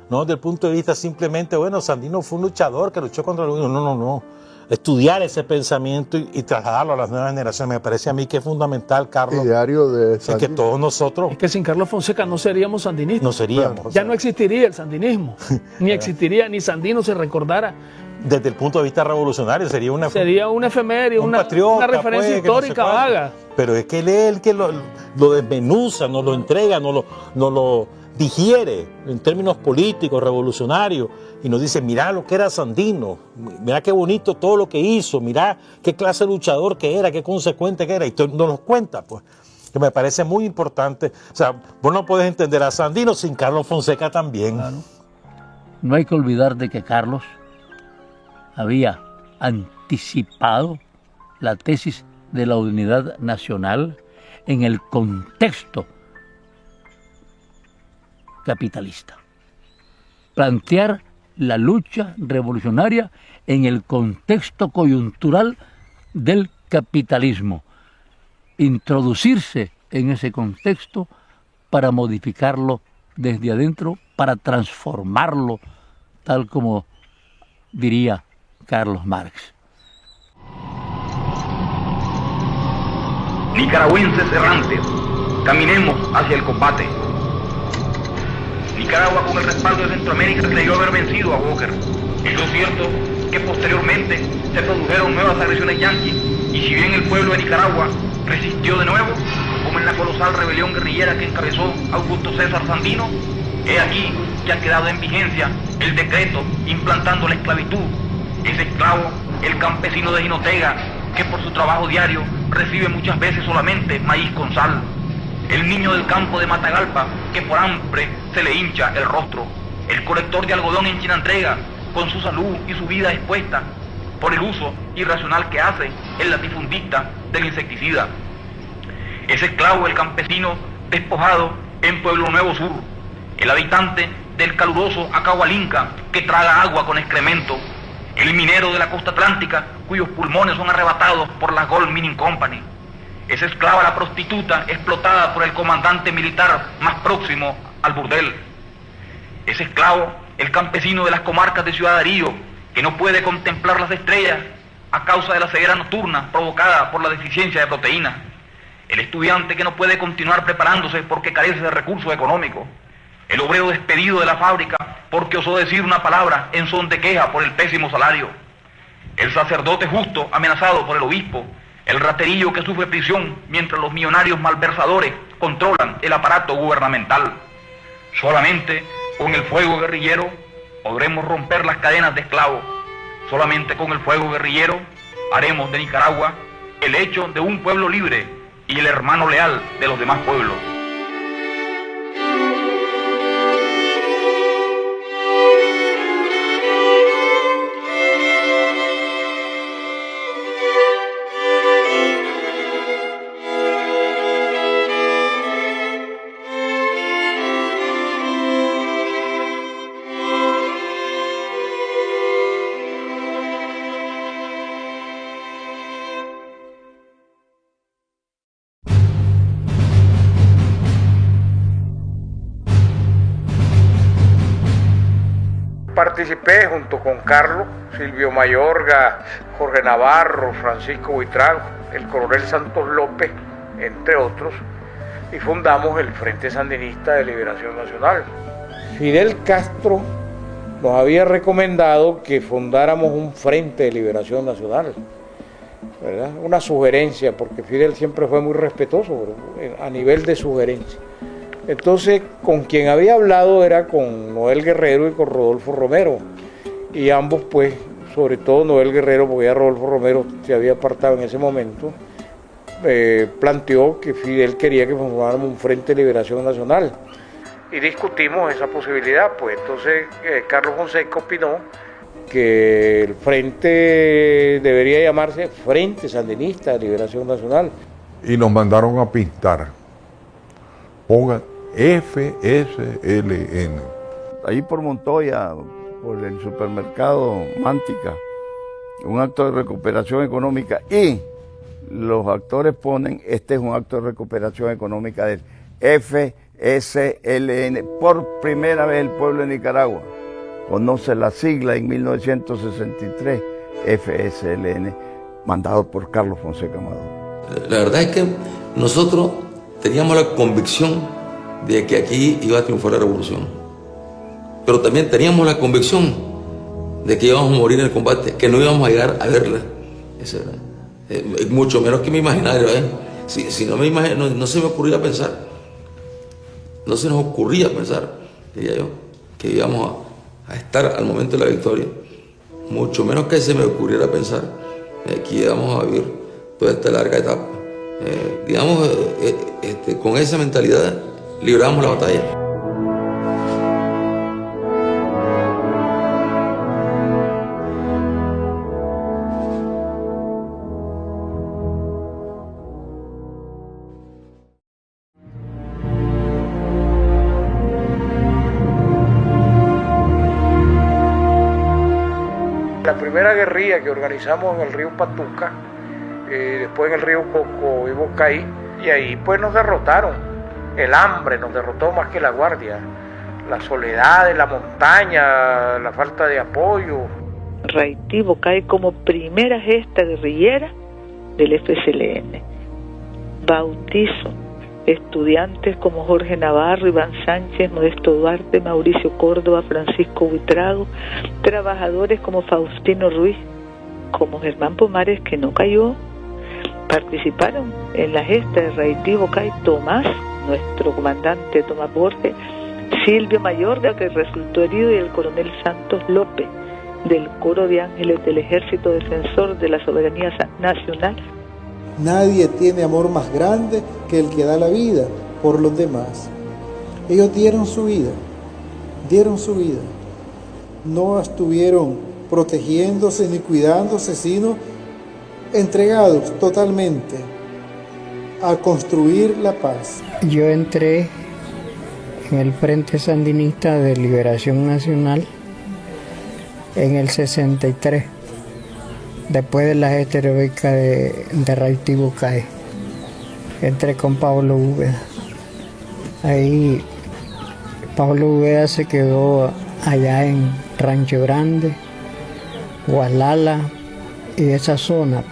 no desde el punto de vista simplemente, bueno, Sandino fue un luchador que luchó contra el gobierno. No. Estudiar ese pensamiento y trasladarlo a las nuevas generaciones. Me parece a mí que es fundamental, Carlos, diario de es que todos nosotros... Es que sin Carlos Fonseca no seríamos sandinistas. No seríamos. Ya no existiría el sandinismo, ni existiría, ni Sandino se recordara. Desde el punto de vista revolucionario sería una efeméride, un patriota, una referencia pues, histórica vaga. Pero es que él es el que lo desmenuza, nos lo entrega, nos lo digiere en términos políticos, revolucionarios, y nos dice, mirá lo que era Sandino, mirá qué bonito todo lo que hizo, mirá qué clase de luchador que era, qué consecuente que era, y no nos cuenta, pues, que me parece muy importante. O sea, vos no podés entender a Sandino sin Carlos Fonseca también. Claro. No hay que olvidar de que Carlos había anticipado la tesis de la unidad nacional en el contexto capitalista. Plantear la lucha revolucionaria en el contexto coyuntural del capitalismo. Introducirse en ese contexto para modificarlo desde adentro, para transformarlo, tal como diría Carlos Marx. Nicaragüenses errantes, caminemos hacia el combate. Nicaragua, con el respaldo de Centroamérica, creyó haber vencido a Walker. Es lo cierto que posteriormente se produjeron nuevas agresiones yanquis, y si bien el pueblo de Nicaragua resistió de nuevo, como en la colosal rebelión guerrillera que encabezó Augusto César Sandino, he aquí que ha quedado en vigencia el decreto implantando la esclavitud. Ese esclavo, el campesino de Jinotega, que por su trabajo diario recibe muchas veces solamente maíz con sal. El niño del campo de Matagalpa, que por hambre se le hincha el rostro. El colector de algodón en Chinandega, con su salud y su vida expuesta por el uso irracional que hace el latifundista del insecticida. Ese esclavo, el campesino despojado en Pueblo Nuevo Sur. El habitante del caluroso Acahualinca, que traga agua con excremento. El minero de la costa atlántica, cuyos pulmones son arrebatados por la Gold Mining Company. Esa esclava, la prostituta, explotada por el comandante militar más próximo al burdel. Ese esclavo, el campesino de las comarcas de Ciudad Darío, que no puede contemplar las estrellas a causa de la ceguera nocturna provocada por la deficiencia de proteínas. El estudiante que no puede continuar preparándose porque carece de recursos económicos. El obrero despedido de la fábrica porque osó decir una palabra en son de queja por el pésimo salario. El sacerdote justo amenazado por el obispo. El raterillo que sufre prisión mientras los millonarios malversadores controlan el aparato gubernamental. Solamente con el fuego guerrillero podremos romper las cadenas de esclavos. Solamente con el fuego guerrillero haremos de Nicaragua el hecho de un pueblo libre y el hermano leal de los demás pueblos. Participé junto con Carlos, Silvio Mayorga, Jorge Navarro, Francisco Buitrago, el coronel Santos López, entre otros, y fundamos el Frente Sandinista de Liberación Nacional. Fidel Castro nos había recomendado que fundáramos un Frente de Liberación Nacional, ¿verdad? Una sugerencia, porque Fidel siempre fue muy respetuoso a nivel de sugerencia. Entonces, con quien había hablado era con Noel Guerrero y con Rodolfo Romero, y ambos, pues, sobre todo Noel Guerrero, porque ya Rodolfo Romero se había apartado en ese momento, planteó que Fidel quería que formáramos un Frente de Liberación Nacional, y discutimos esa posibilidad. Pues entonces Carlos Fonseca opinó que el frente debería llamarse Frente Sandinista de Liberación Nacional. Y nos mandaron a pintar. Pongan FSLN. Ahí por Montoya, por el supermercado Mántica, un acto de recuperación económica, y los actores ponen, este es un acto de recuperación económica del FSLN. Por primera vez el pueblo de Nicaragua conoce la sigla en 1963, FSLN, mandado por Carlos Fonseca Maduro. La verdad es que nosotros teníamos la convicción de que aquí iba a triunfar la revolución, pero también teníamos la convicción de que íbamos a morir en el combate, que no íbamos a llegar a verla. Eso era, mucho menos que mi imaginario, Si no me imagino, no se me ocurría pensar no se nos ocurría pensar, diría yo, que íbamos a estar al momento de la victoria, mucho menos que se me ocurriera pensar que íbamos a vivir toda esta larga etapa. Con esa mentalidad libramos la batalla. La primera guerrilla que organizamos en el río Patuca, después en el río Coco y Bocaí, y ahí pues nos derrotaron. El hambre nos derrotó más que la guardia, la soledad de la montaña, la falta de apoyo. Raití Bocaí como primera gesta guerrillera del FSLN. Bautizo estudiantes como Jorge Navarro, Iván Sánchez, Modesto Duarte, Mauricio Córdoba, Francisco Buitrago, trabajadores como Faustino Ruiz, como Germán Pomares, que no cayó, participaron en la gesta de Raití Bocaí Tomás, nuestro comandante Tomás Borges, Silvio Mayorga, que resultó herido, y el coronel Santos López, del Coro de Ángeles del Ejército Defensor de la Soberanía Nacional. Nadie tiene amor más grande que el que da la vida por los demás. Ellos dieron su vida. No estuvieron protegiéndose ni cuidándose, sino entregados totalmente a construir la paz. Yo entré en el Frente Sandinista de Liberación Nacional en el 63. Después de la gesta heroica de Raití Bocaí, entré con Pablo Úbeda. Ahí Pablo Úbeda se quedó allá en Rancho Grande, Gualala y esa zona.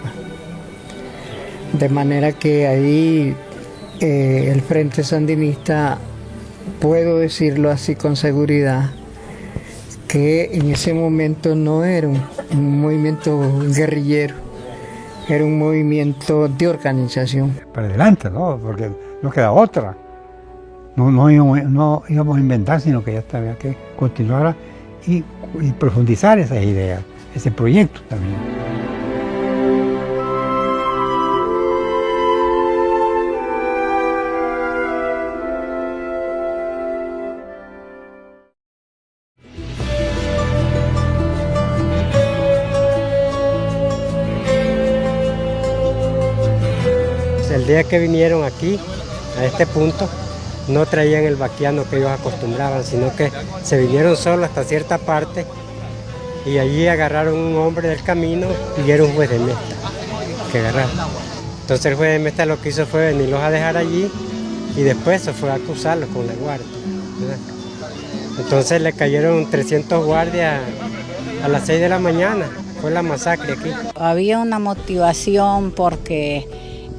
De manera que ahí el Frente Sandinista, puedo decirlo así con seguridad, que en ese momento no era un movimiento guerrillero, era un movimiento de organización. Para adelante, ¿no? Porque no queda otra. No íbamos a inventar, sino que ya había que continuar y profundizar esas ideas, ese proyecto también. El día que vinieron aquí, a este punto, no traían el vaquiano que ellos acostumbraban, sino que se vinieron solos hasta cierta parte y allí agarraron un hombre del camino y era un juez de mesta que agarraron. Entonces el juez de mesta lo que hizo fue venirlos a dejar allí y después se fue a acusarlos con la guardia, ¿verdad? Entonces le cayeron 300 guardias a las 6 de la mañana, fue la masacre aquí. Había una motivación porque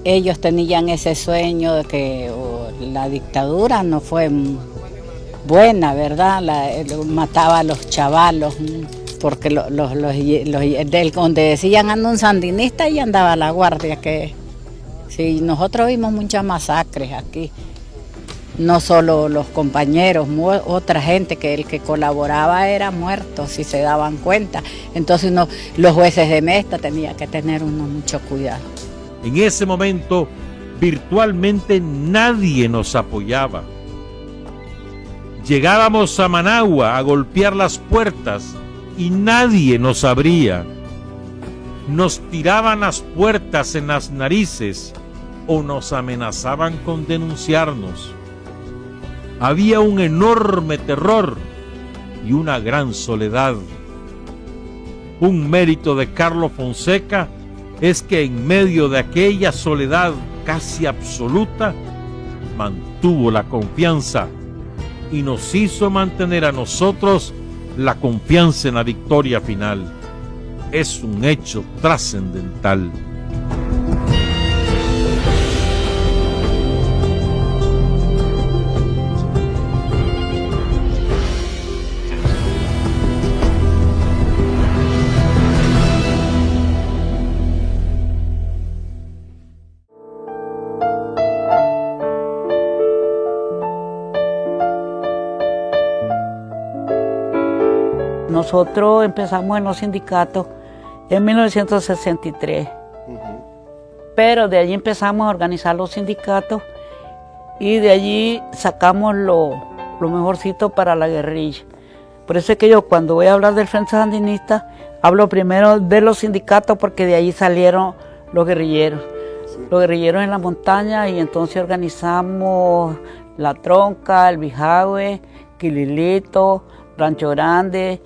ellos tenían ese sueño de que la dictadura no fue buena, ¿verdad? Mataba a los chavalos, porque donde decían anda un sandinista y andaba la guardia. Que sí, nosotros vimos muchas masacres aquí, no solo los compañeros, otra gente que el que colaboraba era muerto, si se daban cuenta. Entonces los jueces de mesta tenían que tener mucho cuidado. En ese momento, virtualmente nadie nos apoyaba. Llegábamos a Managua a golpear las puertas y nadie nos abría. Nos tiraban las puertas en las narices o nos amenazaban con denunciarnos. Había un enorme terror y una gran soledad. Un mérito de Carlos Fonseca es que en medio de aquella soledad casi absoluta, mantuvo la confianza y nos hizo mantener a nosotros la confianza en la victoria final. Es un hecho trascendental. Nosotros empezamos en los sindicatos en 1963, pero de allí empezamos a organizar los sindicatos y de allí sacamos lo mejorcito para la guerrilla. Por eso es que yo cuando voy a hablar del Frente Sandinista, hablo primero de los sindicatos porque de allí salieron los guerrilleros. Los guerrilleros en la montaña, y entonces organizamos La Tronca, El Bijahue, Quililito, Rancho Grande,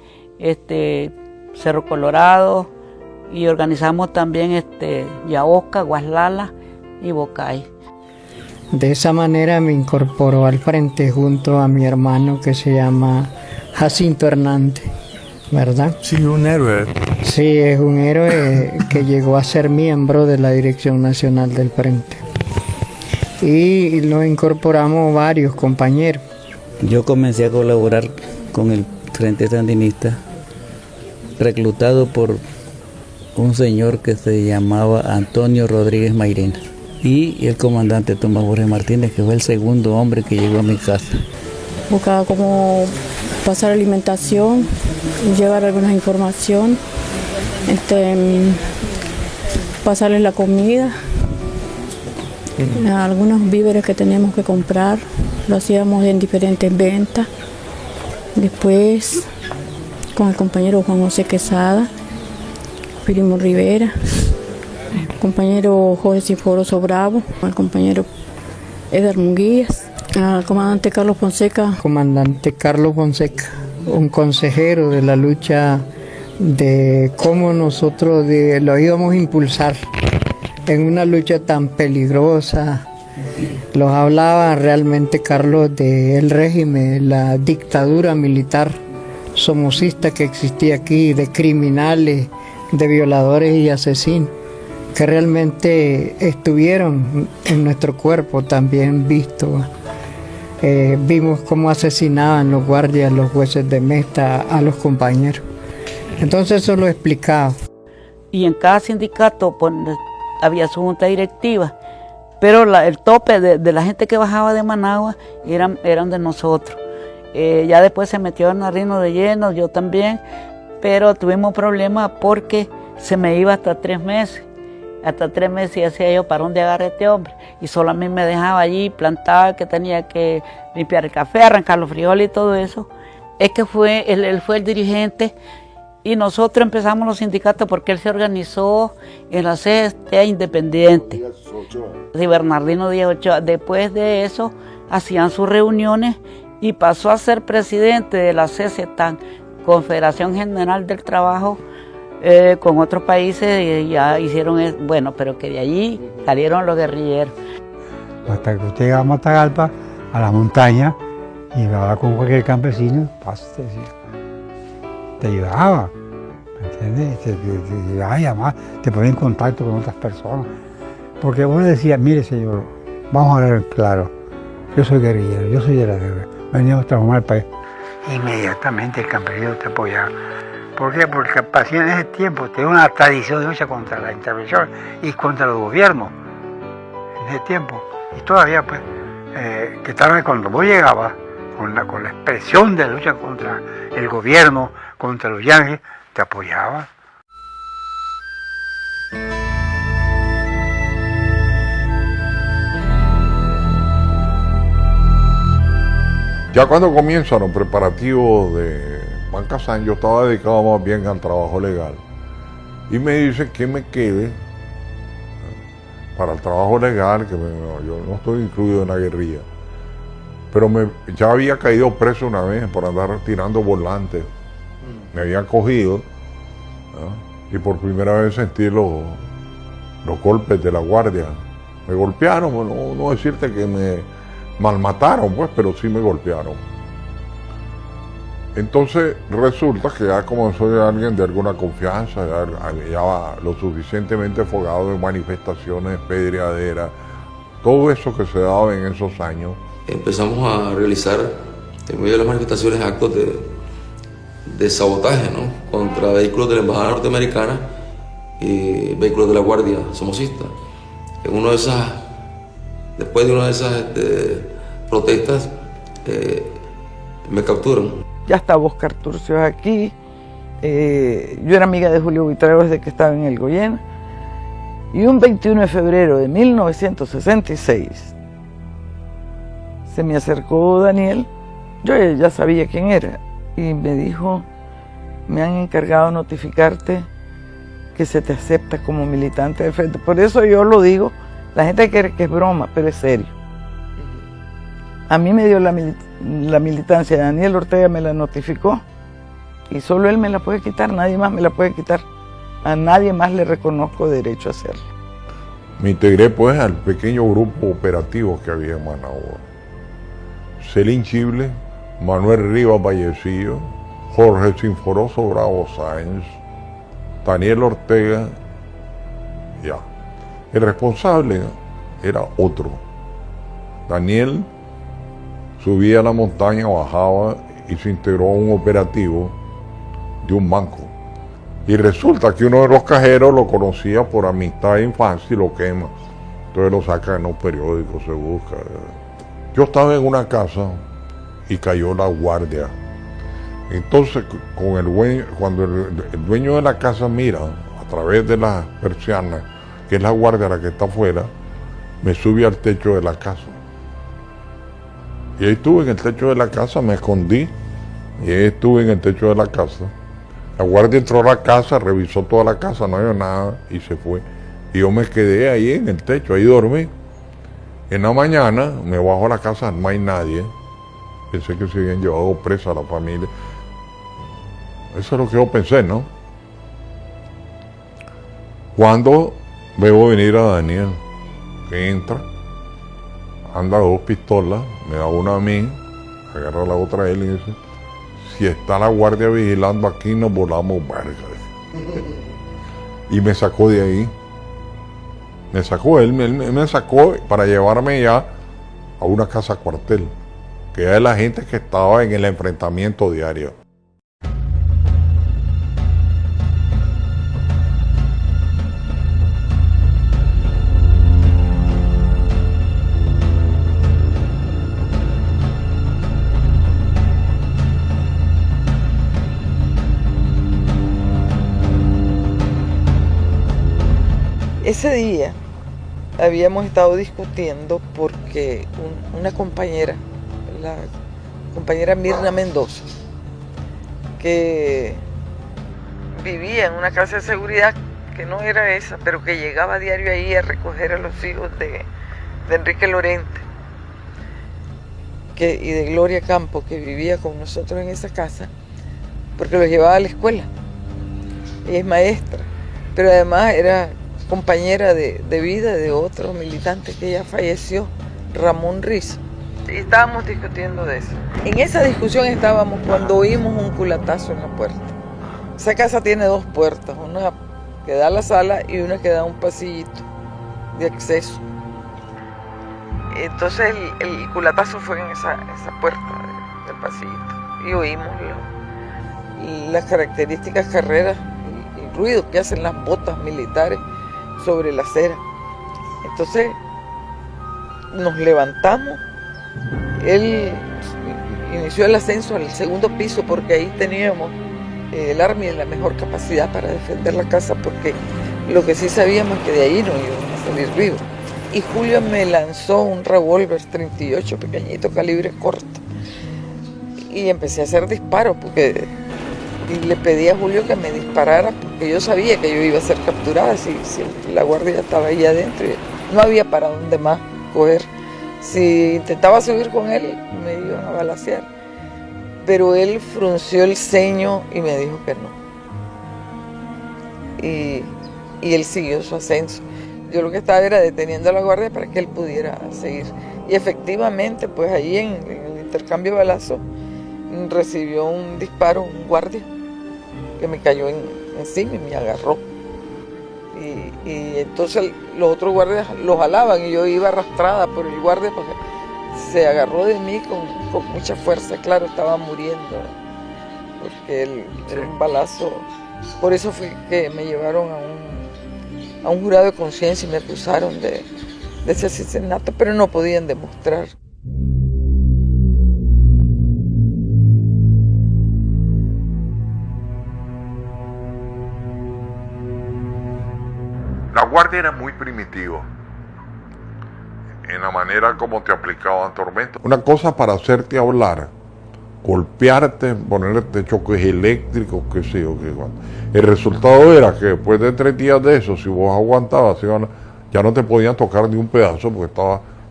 Cerro Colorado, y organizamos también Yaosca, Guaslala y Bocay. De esa manera me incorporó al frente junto a mi hermano que se llama Jacinto Hernández, ¿verdad? Sí, un héroe. Sí, es un héroe que llegó a ser miembro de la Dirección Nacional del Frente. Y lo incorporamos varios compañeros. Yo comencé a colaborar con el Frente Sandinista, reclutado por un señor que se llamaba Antonio Rodríguez Mairena y el comandante Tomás Jorge Martínez, que fue el segundo hombre que llegó a mi casa. Buscaba cómo pasar alimentación, llevar alguna información, pasarles la comida, algunos víveres que teníamos que comprar, lo hacíamos en diferentes ventas. Después, con el compañero Juan José Quesada, Primo Rivera, el compañero Jorge Sinforoso Bravo, el compañero Eder Munguías, al comandante Carlos Fonseca. Comandante Carlos Fonseca, un consejero de la lucha, de cómo nosotros lo íbamos a impulsar en una lucha tan peligrosa. Los hablaba realmente Carlos del régimen, la dictadura militar somocista que existía aquí, de criminales, de violadores y asesinos, que realmente estuvieron en nuestro cuerpo también vistos. Vimos cómo asesinaban los guardias, los jueces de mesta a los compañeros. Entonces eso lo explicaba. Y en cada sindicato había su junta directiva, pero el tope de la gente que bajaba de Managua eran de nosotros. Ya después se metió en Narino de lleno, yo también, pero tuvimos problemas porque se me iba hasta 3 meses. Hasta 3 meses y decía yo, ¿para dónde agarré este hombre? Y solo a mí me dejaba allí, plantaba, que tenía que limpiar el café, arrancar los frijoles y todo eso. Es que él fue el dirigente y nosotros empezamos los sindicatos porque él se organizó en la CST Independiente. Sí, Bernardino Díaz Ochoa. Después de eso hacían sus reuniones y pasó a ser presidente de la CSTAN, Confederación General del Trabajo, con otros países, y ya hicieron, bueno, pero que de allí salieron los guerrilleros. Hasta que usted llegaba a Matagalpa, a la montaña, y hablaba con cualquier campesino, te ayudaba, ¿me entiendes? Te ayudaba a llamar, te ponía en contacto con otras personas. Porque uno decía, mire señor, vamos a hablar claro, yo soy guerrillero, yo soy de la guerra, venimos a transformar el país. Inmediatamente el campesino te apoyaba. ¿Por qué? Porque el paciente en ese tiempo tenía una tradición de lucha contra la intervención y contra los gobiernos. En ese tiempo. Y todavía, pues, que tal vez cuando vos llegabas con la expresión de la lucha contra el gobierno, contra los yanquis, te apoyaba. Ya cuando comienzan los preparativos de Bancasán, yo estaba dedicado más bien al trabajo legal. Y me dice que me quede para el trabajo legal, que yo no estoy incluido en la guerrilla. Pero ya había caído preso una vez por andar tirando volantes. Me habían cogido, ¿no? Y por primera vez sentí los golpes de la guardia. Me golpearon, bueno, no decirte que me malmataron, pues, pero sí me golpearon. Entonces resulta que ya como soy alguien de alguna confianza, ya lo suficientemente fogado en manifestaciones, pedreaderas, todo eso que se daba en esos años. Empezamos a realizar en medio de las manifestaciones actos de sabotaje, ¿no?, contra vehículos de la Embajada Norteamericana y vehículos de la Guardia Somocista. Después de una de esas protestas, me capturan. Ya estaba Oscar Turcios aquí Yo era amiga de Julio Buitrago desde que estaba en el Goyena. Y un 21 de febrero de 1966 se me acercó Daniel. Yo ya sabía quién era y me dijo: me han encargado notificarte que se te acepta como militante del Frente. Por eso yo lo digo, la gente cree que es broma, pero es serio. A mí me dio la militancia, Daniel Ortega me la notificó y solo él me la puede quitar, nadie más me la puede quitar. A nadie más le reconozco derecho a hacerlo. Me integré pues al pequeño grupo operativo que había en Managua. Celín Chible, Manuel Rivas Vallecillo, Jorge Sinforoso Bravo Sáenz, Daniel Ortega, ya. El responsable era otro. Daniel subía a la montaña, bajaba y se integró a un operativo de un banco. Y resulta que uno de los cajeros lo conocía por amistad de infancia y lo quema. Entonces lo saca en los periódicos, se busca. Yo estaba en una casa y cayó la guardia. Entonces, cuando el dueño de la casa mira a través de las persianas, que es la guardia la que está afuera, me sube al techo de la casa. Y ahí estuve en el techo de la casa, me escondí, y ahí estuve en el techo de la casa. La guardia entró a la casa, revisó toda la casa, no había nada, y se fue. Y yo me quedé ahí en el techo, ahí dormí. En la mañana me bajo a la casa, no hay nadie. Pensé que se habían llevado presa a la familia. Eso es lo que yo pensé, ¿no? Cuando veo venir a Daniel, que entra, anda 2 pistolas, me da una a mí, agarra la otra a él y dice: si está la guardia vigilando aquí, nos volamos verga. Y me sacó de ahí. Me sacó, él me sacó para llevarme ya a una casa cuartel, que era la gente que estaba en el enfrentamiento diario. Ese día habíamos estado discutiendo porque una compañera, la compañera Mirna Mendoza, que vivía en una casa de seguridad que no era esa, pero que llegaba a diario ahí a recoger a los hijos de Enrique Lorente y de Gloria Campo, que vivía con nosotros en esa casa, porque los llevaba a la escuela. Ella es maestra, pero además era compañera de vida de otro militante que ya falleció, Ramón Rizo. Y estábamos discutiendo de eso. En esa discusión estábamos cuando oímos un culatazo en la puerta. Esa casa tiene 2 puertas, una que da a la sala y una que da a un pasillito de acceso. Entonces el culatazo fue en esa puerta del pasillito y oímos las características carreras y el ruido que hacen las botas militares sobre la acera. Entonces nos levantamos, él inició el ascenso al 2.º piso porque ahí teníamos el arma y la mejor capacidad para defender la casa, porque lo que sí sabíamos es que de ahí no íbamos a salir vivos. Y Julio me lanzó un revólver 38 pequeñito, calibre corto, y empecé a hacer disparos y le pedí a Julio que me disparara porque yo sabía que yo iba a ser capturada si la guardia estaba ahí adentro y no había para dónde más coger. Si intentaba subir con él, me iban a balacear. Pero él frunció el ceño y me dijo que no. Y él siguió su ascenso. Yo lo que estaba era deteniendo a la guardia para que él pudiera seguir. Y efectivamente, pues ahí en el intercambio de balazos, recibió un disparo, un guardia, que me cayó encima y me agarró. Y entonces los otros guardias lo jalaban y yo iba arrastrada por el guardia porque se agarró de mí con mucha fuerza. Claro, estaba muriendo porque era un balazo. Por eso fue que me llevaron a un jurado de conciencia y me acusaron de ese asesinato, pero no podían demostrar. La guardia era muy primitiva en la manera como te aplicaban tormentos. Una cosa para hacerte hablar, golpearte, ponerte choques eléctricos, qué sé yo, qué cuando. El resultado era que después de 3 días de eso, si vos aguantabas, ya no te podían tocar ni un pedazo porque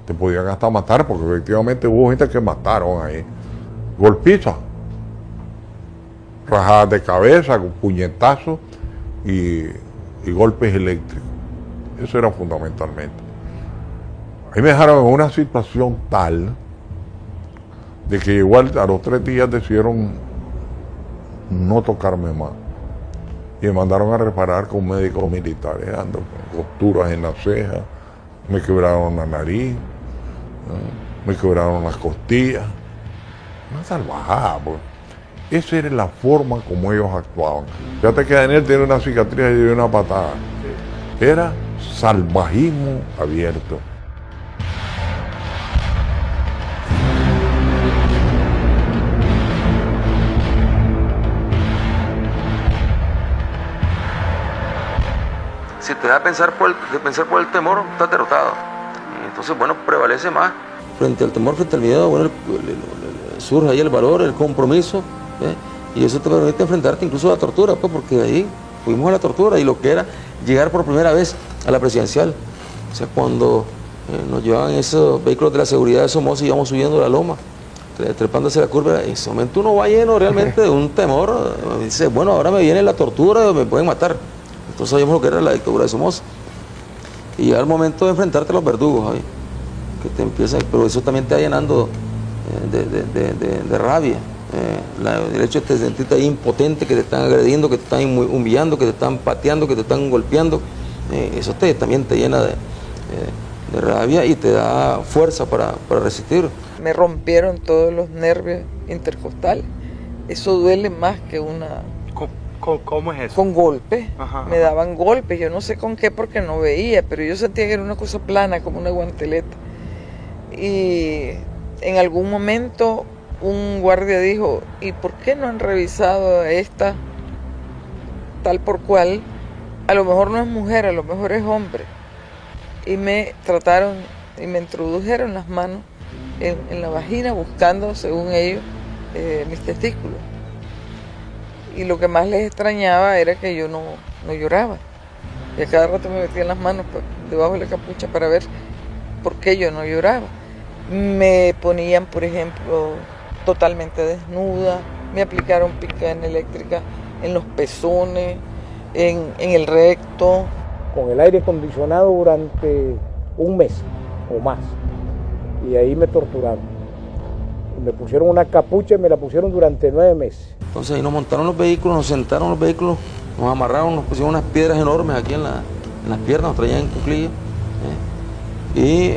te podían hasta matar, porque efectivamente hubo gente que mataron ahí. Golpizas, rajadas de cabeza, puñetazos y golpes eléctricos. Eso era fundamentalmente. Ahí me dejaron en una situación tal de que igual a los 3 días decidieron no tocarme más. Y me mandaron a reparar con médicos militares, ando con costuras en la ceja, me quebraron la nariz, ¿no? Me quebraron las costillas. Una salvajada, pues. Esa era la forma como ellos actuaban. Fíjate que Daniel tiene una cicatriz y dio una patada. Era salvajismo abierto. Si te da a pensar por el temor, estás derrotado. Entonces, bueno, prevalece más. Frente al temor, frente al miedo, bueno, surge ahí el valor, el compromiso, y eso te permite enfrentarte incluso a la tortura, pues, porque de ahí fuimos a la tortura y lo que era llegar por primera vez a la presidencial. O sea, cuando nos llevaban esos vehículos de la seguridad de Somoza y íbamos subiendo la loma, trepándose la curva, en ese momento uno va lleno realmente de un temor. Dice, bueno, ahora me viene la tortura, me pueden matar. Entonces sabíamos lo que era la dictadura de Somoza. Y llega el momento de enfrentarte a los verdugos, ¿sí? Que te empiezan, pero eso también te va llenando de rabia. El hecho de te sentirte ahí impotente, que te están agrediendo, que te están humillando, que te están pateando, que te están golpeando, eso también te llena de rabia y te da fuerza para resistir. Me rompieron todos los nervios intercostales. Eso duele más que una... ¿Cómo es eso? Con golpes. Ajá. Me daban golpes, yo no sé con qué porque no veía, pero yo sentía que era una cosa plana, como una guanteleta. Y en algún momento un guardia dijo, ¿y por qué no han revisado a esta tal por cual? A lo mejor no es mujer, a lo mejor es hombre. Y me trataron y me introdujeron las manos en la vagina buscando, según ellos, mis testículos. Y lo que más les extrañaba era que yo no lloraba. Y a cada rato me metían las manos debajo de la capucha para ver por qué yo no lloraba. Me ponían, por ejemplo, totalmente desnuda, me aplicaron picana eléctrica en los pezones, en el recto. Con el aire acondicionado durante 1 mes o más. Y ahí me torturaron. Me pusieron una capucha y me la pusieron durante 9 meses. Entonces ahí nos montaron los vehículos, nos sentaron en los vehículos, nos amarraron, nos pusieron unas piedras enormes aquí en las piernas, nos traían en cuclillas y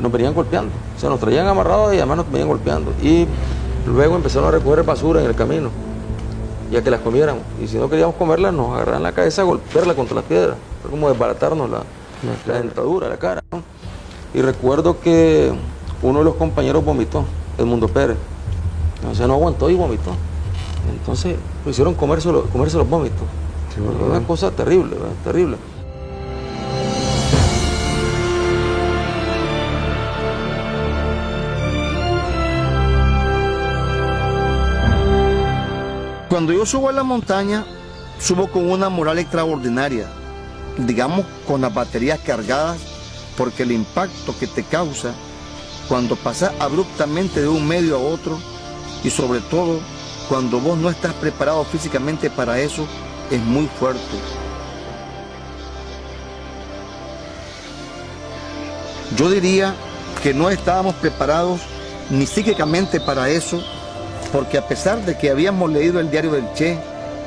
nos venían golpeando. O sea, nos traían amarrados y además nos venían golpeando. Y luego empezaron a recoger basura en el camino, ya que las comiéramos. Y si no queríamos comerlas, nos agarraban la cabeza a golpearla contra las piedras. Fue como desbaratarnos la dentadura, la cara, ¿no? Y recuerdo que uno de los compañeros vomitó, Edmundo Pérez. O sea, no aguantó y vomitó. Entonces lo hicieron comerse los vómitos. Sí, una cosa terrible, ¿verdad? Terrible. Cuando yo subo a la montaña, subo con una moral extraordinaria, digamos con las baterías cargadas, porque el impacto que te causa cuando pasas abruptamente de un medio a otro y sobre todo cuando vos no estás preparado físicamente para eso, es muy fuerte. Yo diría que no estábamos preparados ni psíquicamente para eso, porque a pesar de que habíamos leído el diario del Che,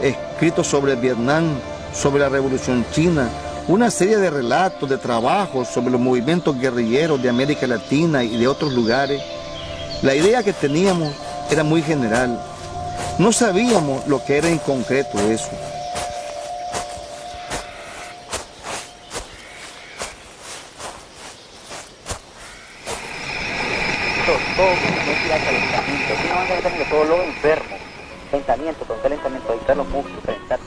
escrito sobre Vietnam, sobre la Revolución China, una serie de relatos, de trabajos sobre los movimientos guerrilleros de América Latina y de otros lugares, la idea que teníamos era muy general. No sabíamos lo que era en concreto eso.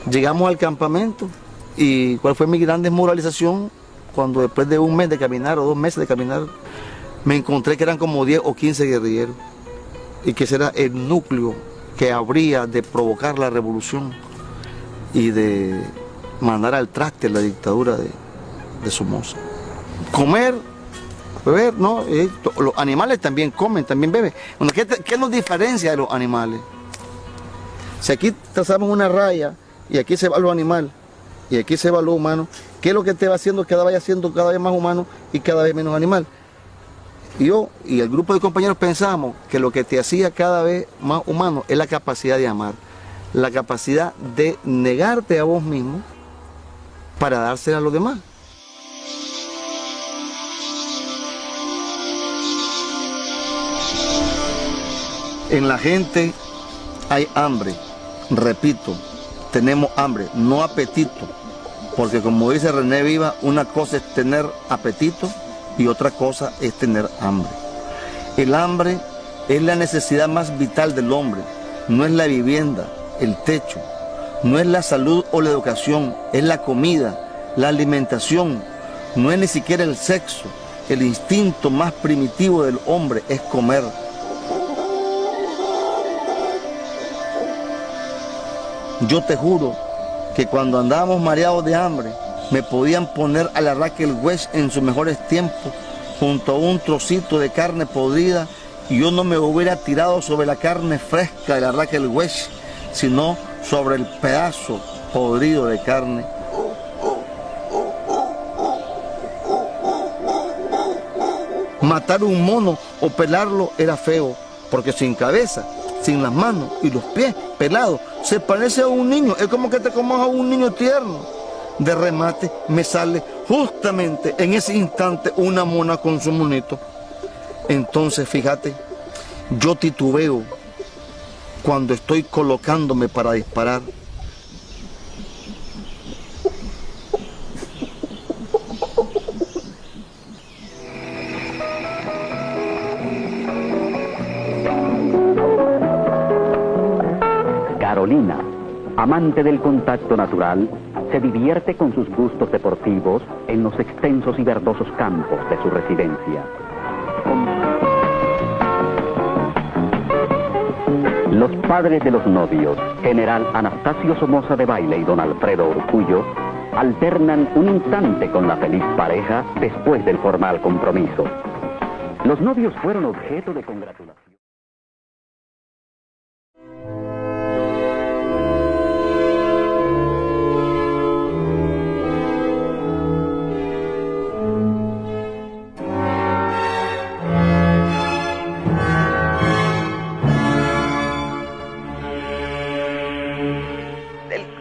Llegamos al campamento y ¿cuál fue mi gran desmoralización? cuando después de un mes de caminar o 2 meses de caminar, me encontré que eran como 10 o 15 guerrilleros y que ese era el núcleo que habría de provocar la revolución y de mandar al traste la dictadura de Somoza. Comer, beber, ¿no? Los animales también comen, también beben. Bueno, ¿qué nos diferencia de los animales? Si aquí trazamos una raya y aquí se va lo animal y aquí se va lo humano, ¿qué es lo que te va haciendo? Que vaya siendo cada vez más humano y cada vez menos animal. Yo y el grupo de compañeros pensamos que lo que te hacía cada vez más humano es la capacidad de amar, la capacidad de negarte a vos mismo para dársela a los demás. En la gente hay hambre, repito, tenemos hambre, no apetito, porque como dice René Viva, una cosa es tener apetito y otra cosa es tener hambre. El hambre es la necesidad más vital del hombre, no es la vivienda, el techo, no es la salud o la educación, es la comida, la alimentación, no es ni siquiera el sexo. El instinto más primitivo del hombre es comer. Yo te juro que cuando andábamos mareados de hambre, me podían poner a la Raquel Welch en sus mejores tiempos, junto a un trocito de carne podrida, y yo no me hubiera tirado sobre la carne fresca de la Raquel Welch, sino sobre el pedazo podrido de carne. Matar un mono o pelarlo era feo, porque sin cabeza, sin las manos y los pies pelados, se parece a un niño, es como que te comas a un niño tierno. De remate me sale justamente en ese instante una mona con su monito. Entonces fíjate, yo titubeo cuando estoy colocándome para disparar. Carolina, amante del contacto natural, se divierte con sus gustos deportivos en los extensos y verdosos campos de su residencia. Los padres de los novios, general Anastasio Somoza de Baile y don Alfredo Urcullo, alternan un instante con la feliz pareja después del formal compromiso. Los novios fueron objeto de congratulación.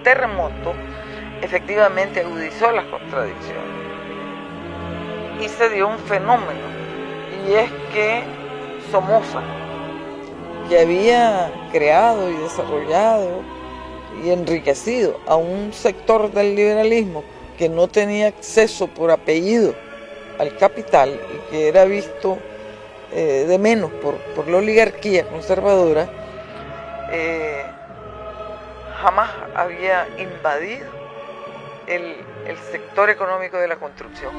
Terremoto efectivamente agudizó las contradicciones y se dio un fenómeno, y es que Somoza, que había creado y desarrollado y enriquecido a un sector del liberalismo que no tenía acceso por apellido al capital y que era visto de menos por la oligarquía conservadora, jamás había invadido el sector económico de la construcción.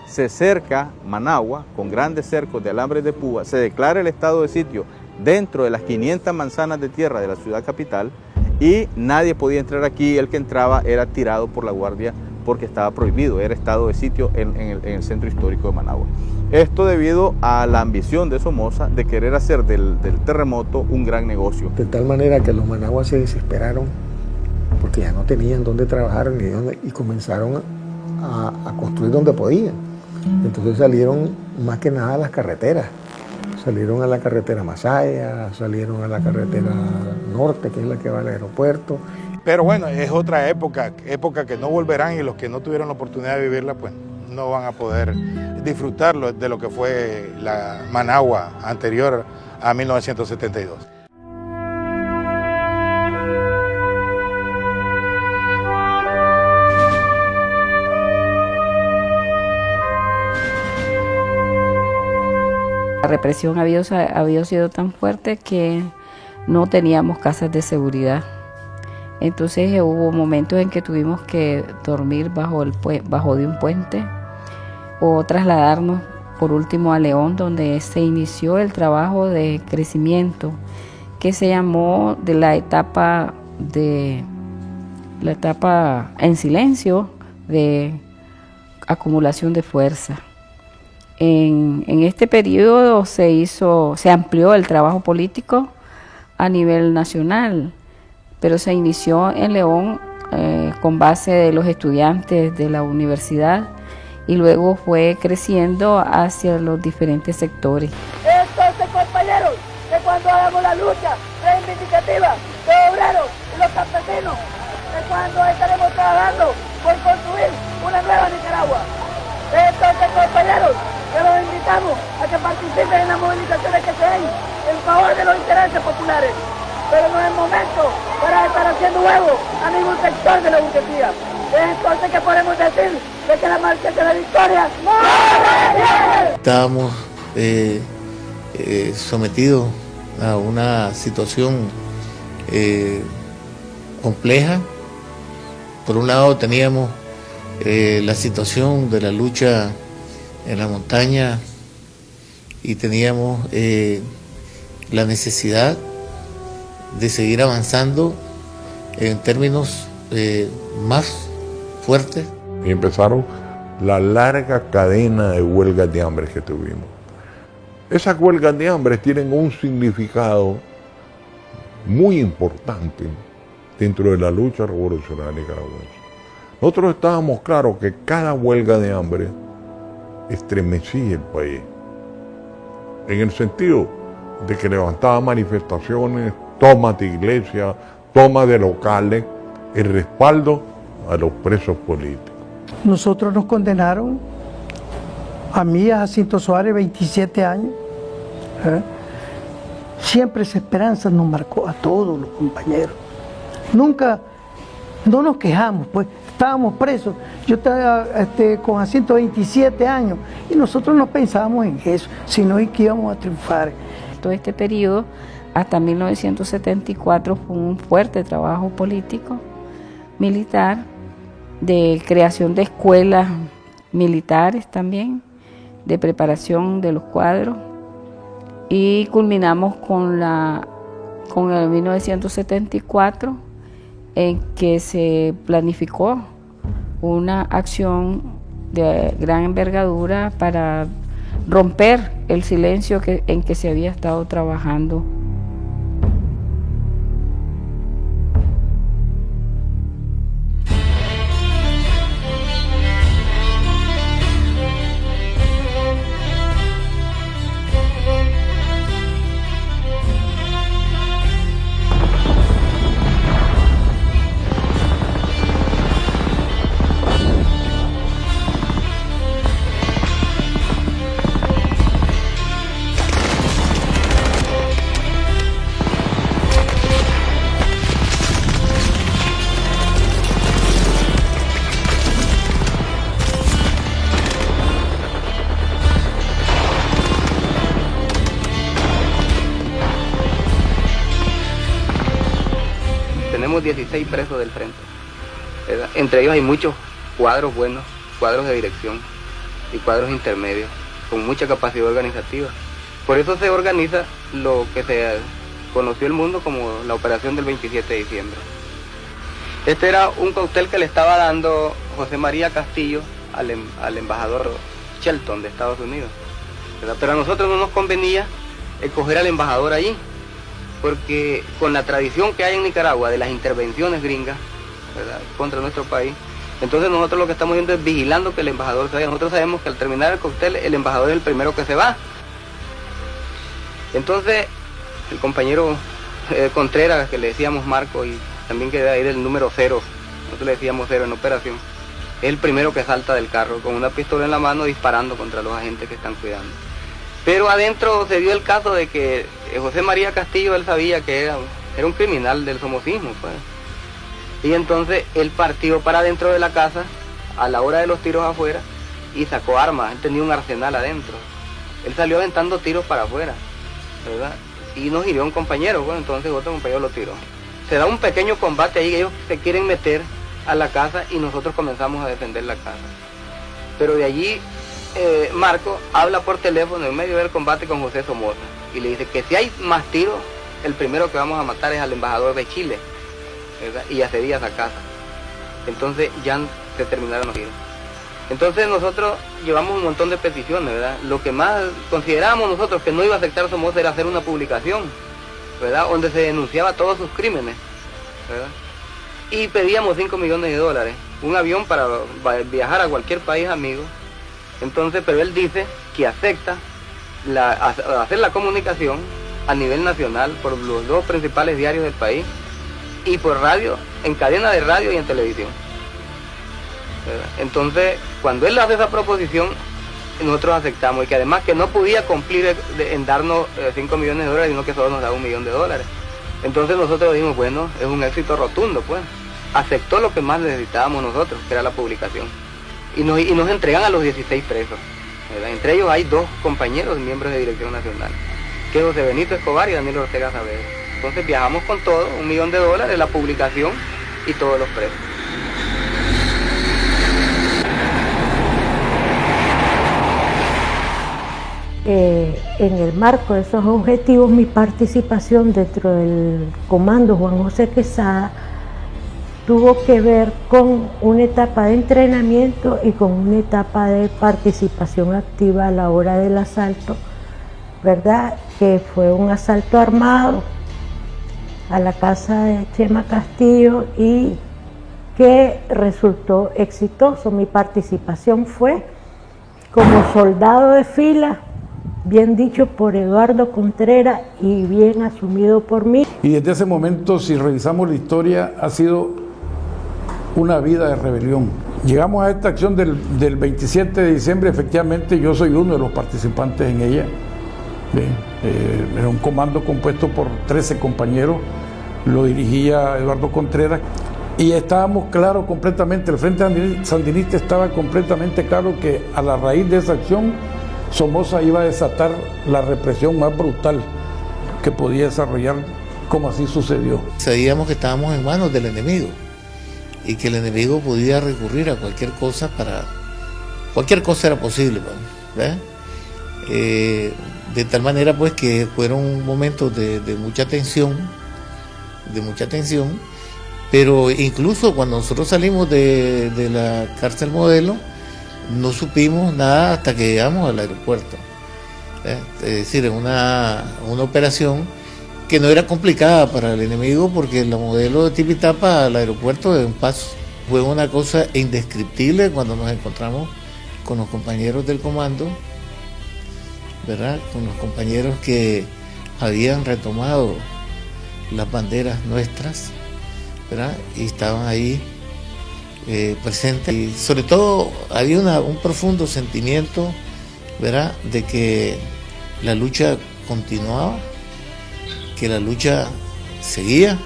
Se cerca Managua con grandes cercos de alambres de púa, se declara el estado de sitio dentro de las 500 manzanas de tierra de la ciudad capital y nadie podía entrar aquí, el que entraba era tirado por la guardia porque estaba prohibido, era estado de sitio en el centro histórico de Managua. Esto debido a la ambición de Somoza de querer hacer del terremoto un gran negocio. De tal manera que los managuas se desesperaron porque ya no tenían dónde trabajar ni dónde, y comenzaron a construir donde podían. Entonces salieron más que nada a las carreteras. Salieron a la carretera Masaya, salieron a la carretera norte, que es la que va al aeropuerto. Pero bueno, es otra época que no volverán, y los que no tuvieron la oportunidad de vivirla, pues no van a poder disfrutarlo de lo que fue la Managua anterior a 1972. La represión había sido tan fuerte que no teníamos casas de seguridad. Entonces hubo momentos en que tuvimos que dormir bajo de un puente o trasladarnos por último a León, donde se inició el trabajo de crecimiento que se llamó de la etapa en silencio de acumulación de fuerza. En este periodo se amplió el trabajo político a nivel nacional, pero se inició en León con base de los estudiantes de la universidad y luego fue creciendo hacia los diferentes sectores. Entonces, compañeros, que cuando hagamos la lucha reivindicativa de obreros y los campesinos, que cuando estaremos trabajando por construir una nueva Nicaragua. Entonces, compañeros, que los invitamos a que participen en las movilizaciones que se den en favor de los intereses populares. Pero no es momento para estar haciendo huevo a ningún sector de la burguesía. Entonces, ¿qué podemos decir? De que la marcha de la victoria no viene. Estábamos sometidos a una situación compleja. Por un lado teníamos la situación de la lucha en la montaña y teníamos la necesidad de seguir avanzando en términos más fuertes. Y empezaron la larga cadena de huelgas de hambre que tuvimos. Esas huelgas de hambre tienen un significado muy importante dentro de la lucha revolucionaria nicaragüense. Nosotros estábamos claros que cada huelga de hambre estremecía el país, en el sentido de que levantaba manifestaciones, tomas de iglesias, tomas de locales, el respaldo a los presos políticos. Nosotros nos condenaron, a mí, a Jacinto Suárez, 27 años. Siempre esa esperanza nos marcó a todos los compañeros. Nunca, no nos quejamos, pues estábamos presos. Yo estaba con Jacinto 27 años y nosotros no pensábamos en eso, sino en que íbamos a triunfar. Todo este periodo, hasta 1974, fue un fuerte trabajo político, militar, de creación de escuelas militares también, de preparación de los cuadros, y culminamos con el 1974, en que se planificó una acción de gran envergadura para romper el silencio en que se había estado trabajando. Tenemos 16 presos del frente, ¿verdad? Entre ellos hay muchos cuadros buenos, cuadros de dirección y cuadros intermedios, con mucha capacidad organizativa. Por eso se organiza lo que se conoció el mundo como la operación del 27 de diciembre. Este era un cóctel que le estaba dando José María Castillo al embajador Shelton de Estados Unidos, ¿verdad? Pero a nosotros no nos convenía escoger al embajador allí, porque con la tradición que hay en Nicaragua de las intervenciones gringas, ¿verdad?, contra nuestro país, entonces nosotros lo que estamos viendo es vigilando que el embajador se vaya. Nosotros sabemos que al terminar el cóctel el embajador es el primero que se va. Entonces el compañero Contreras, que le decíamos Marco, y también que de ahí del número 0, nosotros le decíamos 0 en operación, es el primero que salta del carro con una pistola en la mano disparando contra los agentes que están cuidando. Pero adentro se dio el caso de que José María Castillo, él sabía que era un criminal del somocismo, pues. Y entonces él partió para adentro de la casa a la hora de los tiros afuera y sacó armas. Él tenía un arsenal adentro. él salió aventando tiros para afuera, ¿verdad? Y nos hirió un compañero, bueno, entonces otro compañero lo tiró. Se da un pequeño combate ahí, ellos se quieren meter a la casa y nosotros comenzamos a defender la casa. Pero de allí Marco habla por teléfono en medio del combate con José Somoza y le dice que si hay más tiros, el primero que vamos a matar es al embajador de Chile, ¿verdad? Y accedía a esa casa. Entonces ya se terminaron los tiros. Entonces nosotros llevamos un montón de peticiones, ¿verdad? Lo que más considerábamos nosotros que no iba a aceptar Somoza era hacer una publicación, ¿verdad? Donde se denunciaba todos sus crímenes, ¿verdad? Y pedíamos $5 millones, un avión para viajar a cualquier país amigo. Entonces, pero él dice que acepta hacer la comunicación a nivel nacional por los 2 principales diarios del país y por radio, en cadena de radio y en televisión. Entonces, cuando él hace esa proposición, nosotros aceptamos, y que además que no podía cumplir en darnos $5 millones, sino que solo nos daba $1 millón. Entonces nosotros dijimos, bueno, es un éxito rotundo, pues. Aceptó lo que más necesitábamos nosotros, que era la publicación. Y nos entregan a los 16 presos, ¿verdad? Entre ellos hay 2 compañeros miembros de Dirección Nacional, que es José Benito Escobar y Daniel Ortega Saavedra. Entonces viajamos con todo, $1 millón, la publicación y todos los presos. En el marco de esos objetivos, mi participación dentro del Comando Juan José Quesada tuvo que ver con una etapa de entrenamiento y con una etapa de participación activa a la hora del asalto, ¿verdad? Que fue un asalto armado a la casa de Chema Castillo y que resultó exitoso. Mi participación fue como soldado de fila, bien dicho por Eduardo Contreras y bien asumido por mí. Y desde ese momento, si revisamos la historia, ha sido una vida de rebelión. Llegamos a esta acción del 27 de diciembre, efectivamente yo soy uno de los participantes en ella. Era un comando compuesto por 13 compañeros, lo dirigía Eduardo Contreras, y estábamos claros completamente, el Frente Sandinista estaba completamente claro que a la raíz de esa acción Somoza iba a desatar la represión más brutal que podía desarrollar, como así sucedió. Sabíamos que estábamos en manos del enemigo y que el enemigo podía recurrir a cualquier cosa cualquier cosa era posible, ¿verdad? De tal manera pues que fueron momentos de mucha tensión, pero incluso cuando nosotros salimos de la cárcel Modelo, no supimos nada hasta que llegamos al aeropuerto. Es decir, una operación que no era complicada para el enemigo porque la Modelo de Tipitapa al aeropuerto de un paso. Fue una cosa indescriptible cuando nos encontramos con los compañeros del comando, ¿verdad? Con los compañeros que habían retomado las banderas nuestras, ¿verdad? Y estaban ahí presentes. Y sobre todo había un profundo sentimiento, ¿verdad? De que la lucha continuaba, que la lucha seguía,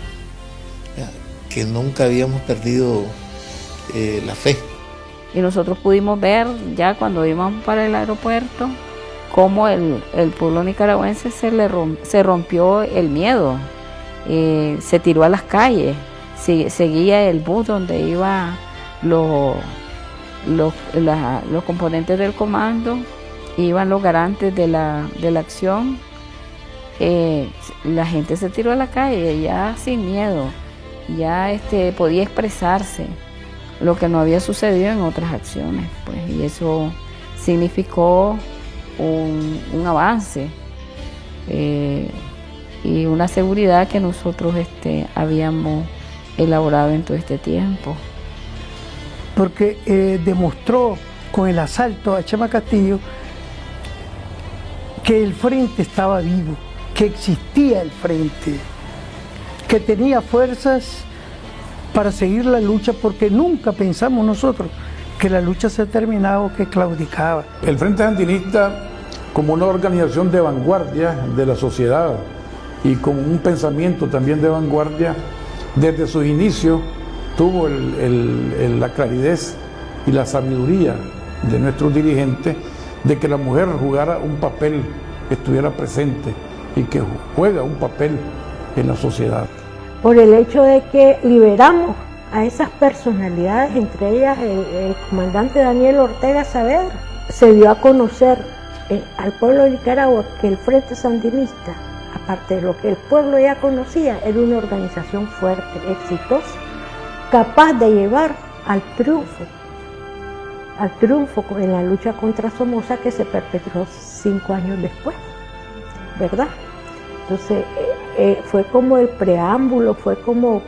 ¿verdad? Que nunca habíamos perdido la fe. Y nosotros pudimos ver ya cuando íbamos para el aeropuerto cómo el pueblo nicaragüense se rompió el miedo, se tiró a las calles, seguía el bus donde iban los componentes del comando, iban los garantes de la acción. La gente se tiró a la calle ya sin miedo, ya podía expresarse lo que no había sucedido en otras acciones, pues, y eso significó un avance y una seguridad que nosotros habíamos elaborado en todo este tiempo. Porque demostró con el asalto a Chema Castillo que el frente estaba vivo, que existía el frente, que tenía fuerzas para seguir la lucha, porque nunca pensamos nosotros que la lucha se terminaba o que claudicaba. El Frente Sandinista, como una organización de vanguardia de la sociedad y con un pensamiento también de vanguardia, desde sus inicios tuvo la claridad y la sabiduría de nuestros dirigentes de que la mujer jugara un papel, que estuviera presente y que juega un papel en la sociedad. Por el hecho de que liberamos a esas personalidades, entre ellas el comandante Daniel Ortega Saavedra, se dio a conocer al pueblo de Nicaragua que el Frente Sandinista, aparte de lo que el pueblo ya conocía, era una organización fuerte, exitosa, capaz de llevar al triunfo en la lucha contra Somoza, que se perpetró 5 años después, ¿verdad? Entonces fue como el preámbulo, fue como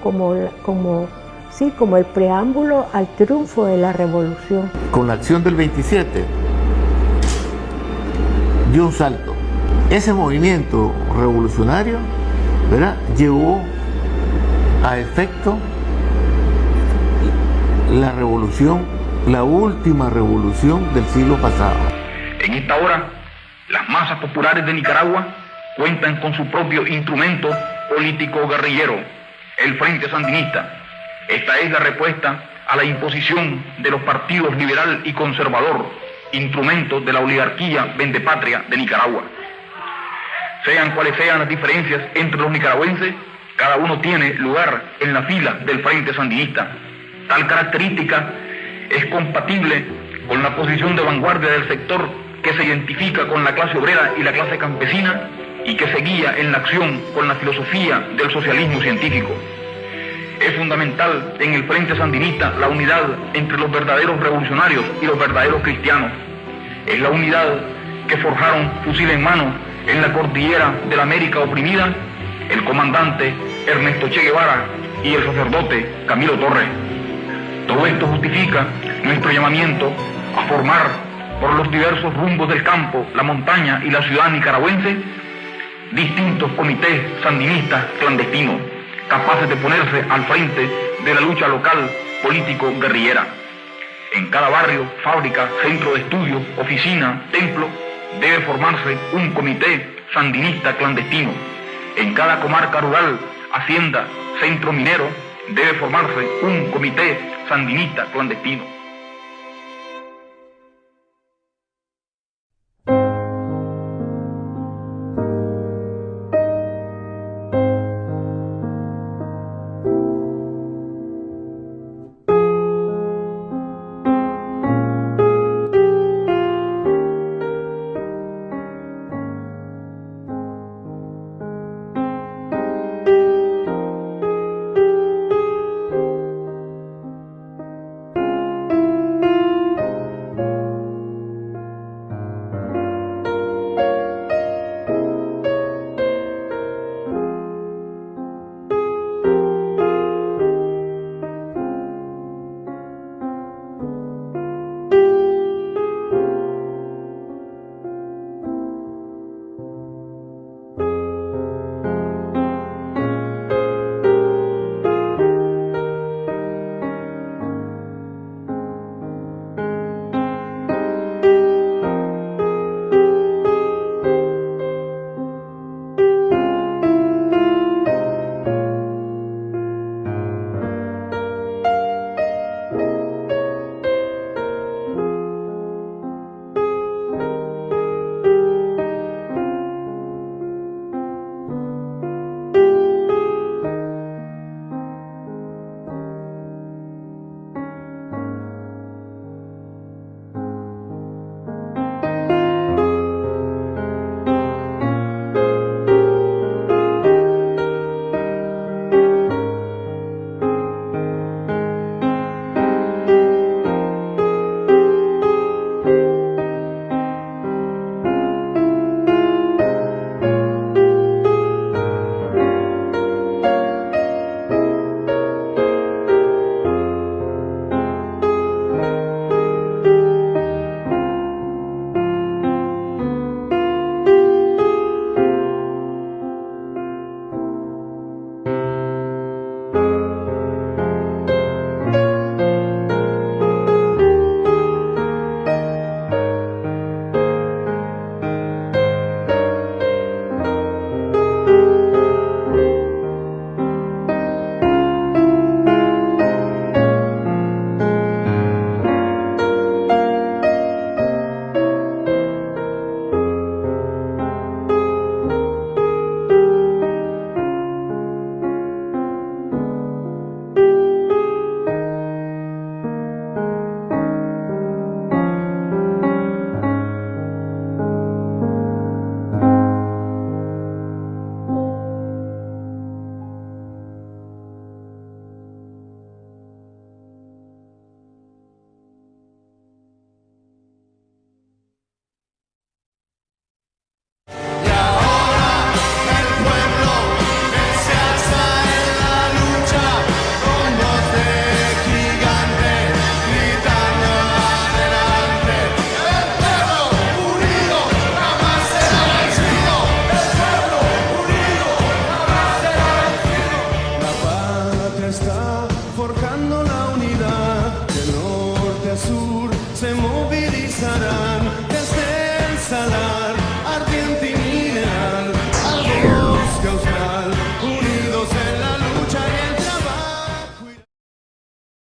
el preámbulo al triunfo de la revolución. Con la acción del 27 dio un salto. Ese movimiento revolucionario, ¿verdad?, llevó a efecto la revolución, la última revolución del siglo pasado. En esta hora, las masas populares de Nicaragua cuentan con su propio instrumento político guerrillero, el Frente Sandinista. Esta es la respuesta a la imposición de los partidos liberal y conservador, instrumentos de la oligarquía vendepatria de Nicaragua. Sean cuales sean las diferencias entre los nicaragüenses, cada uno tiene lugar en la fila del Frente Sandinista. Tal característica es compatible con la posición de vanguardia del sector que se identifica con la clase obrera y la clase campesina y que se guía en la acción con la filosofía del socialismo científico. Es fundamental en el Frente Sandinista la unidad entre los verdaderos revolucionarios y los verdaderos cristianos. Es la unidad que forjaron fusil en mano en la cordillera de la América oprimida el comandante Ernesto Che Guevara y el sacerdote Camilo Torres. Todo esto justifica nuestro llamamiento a formar por los diversos rumbos del campo, la montaña y la ciudad nicaragüense distintos comités sandinistas clandestinos, capaces de ponerse al frente de la lucha local político-guerrillera. En cada barrio, fábrica, centro de estudio, oficina, templo, debe formarse un comité sandinista clandestino. En cada comarca rural, hacienda, centro minero, debe formarse un comité sandinista clandestino. salada.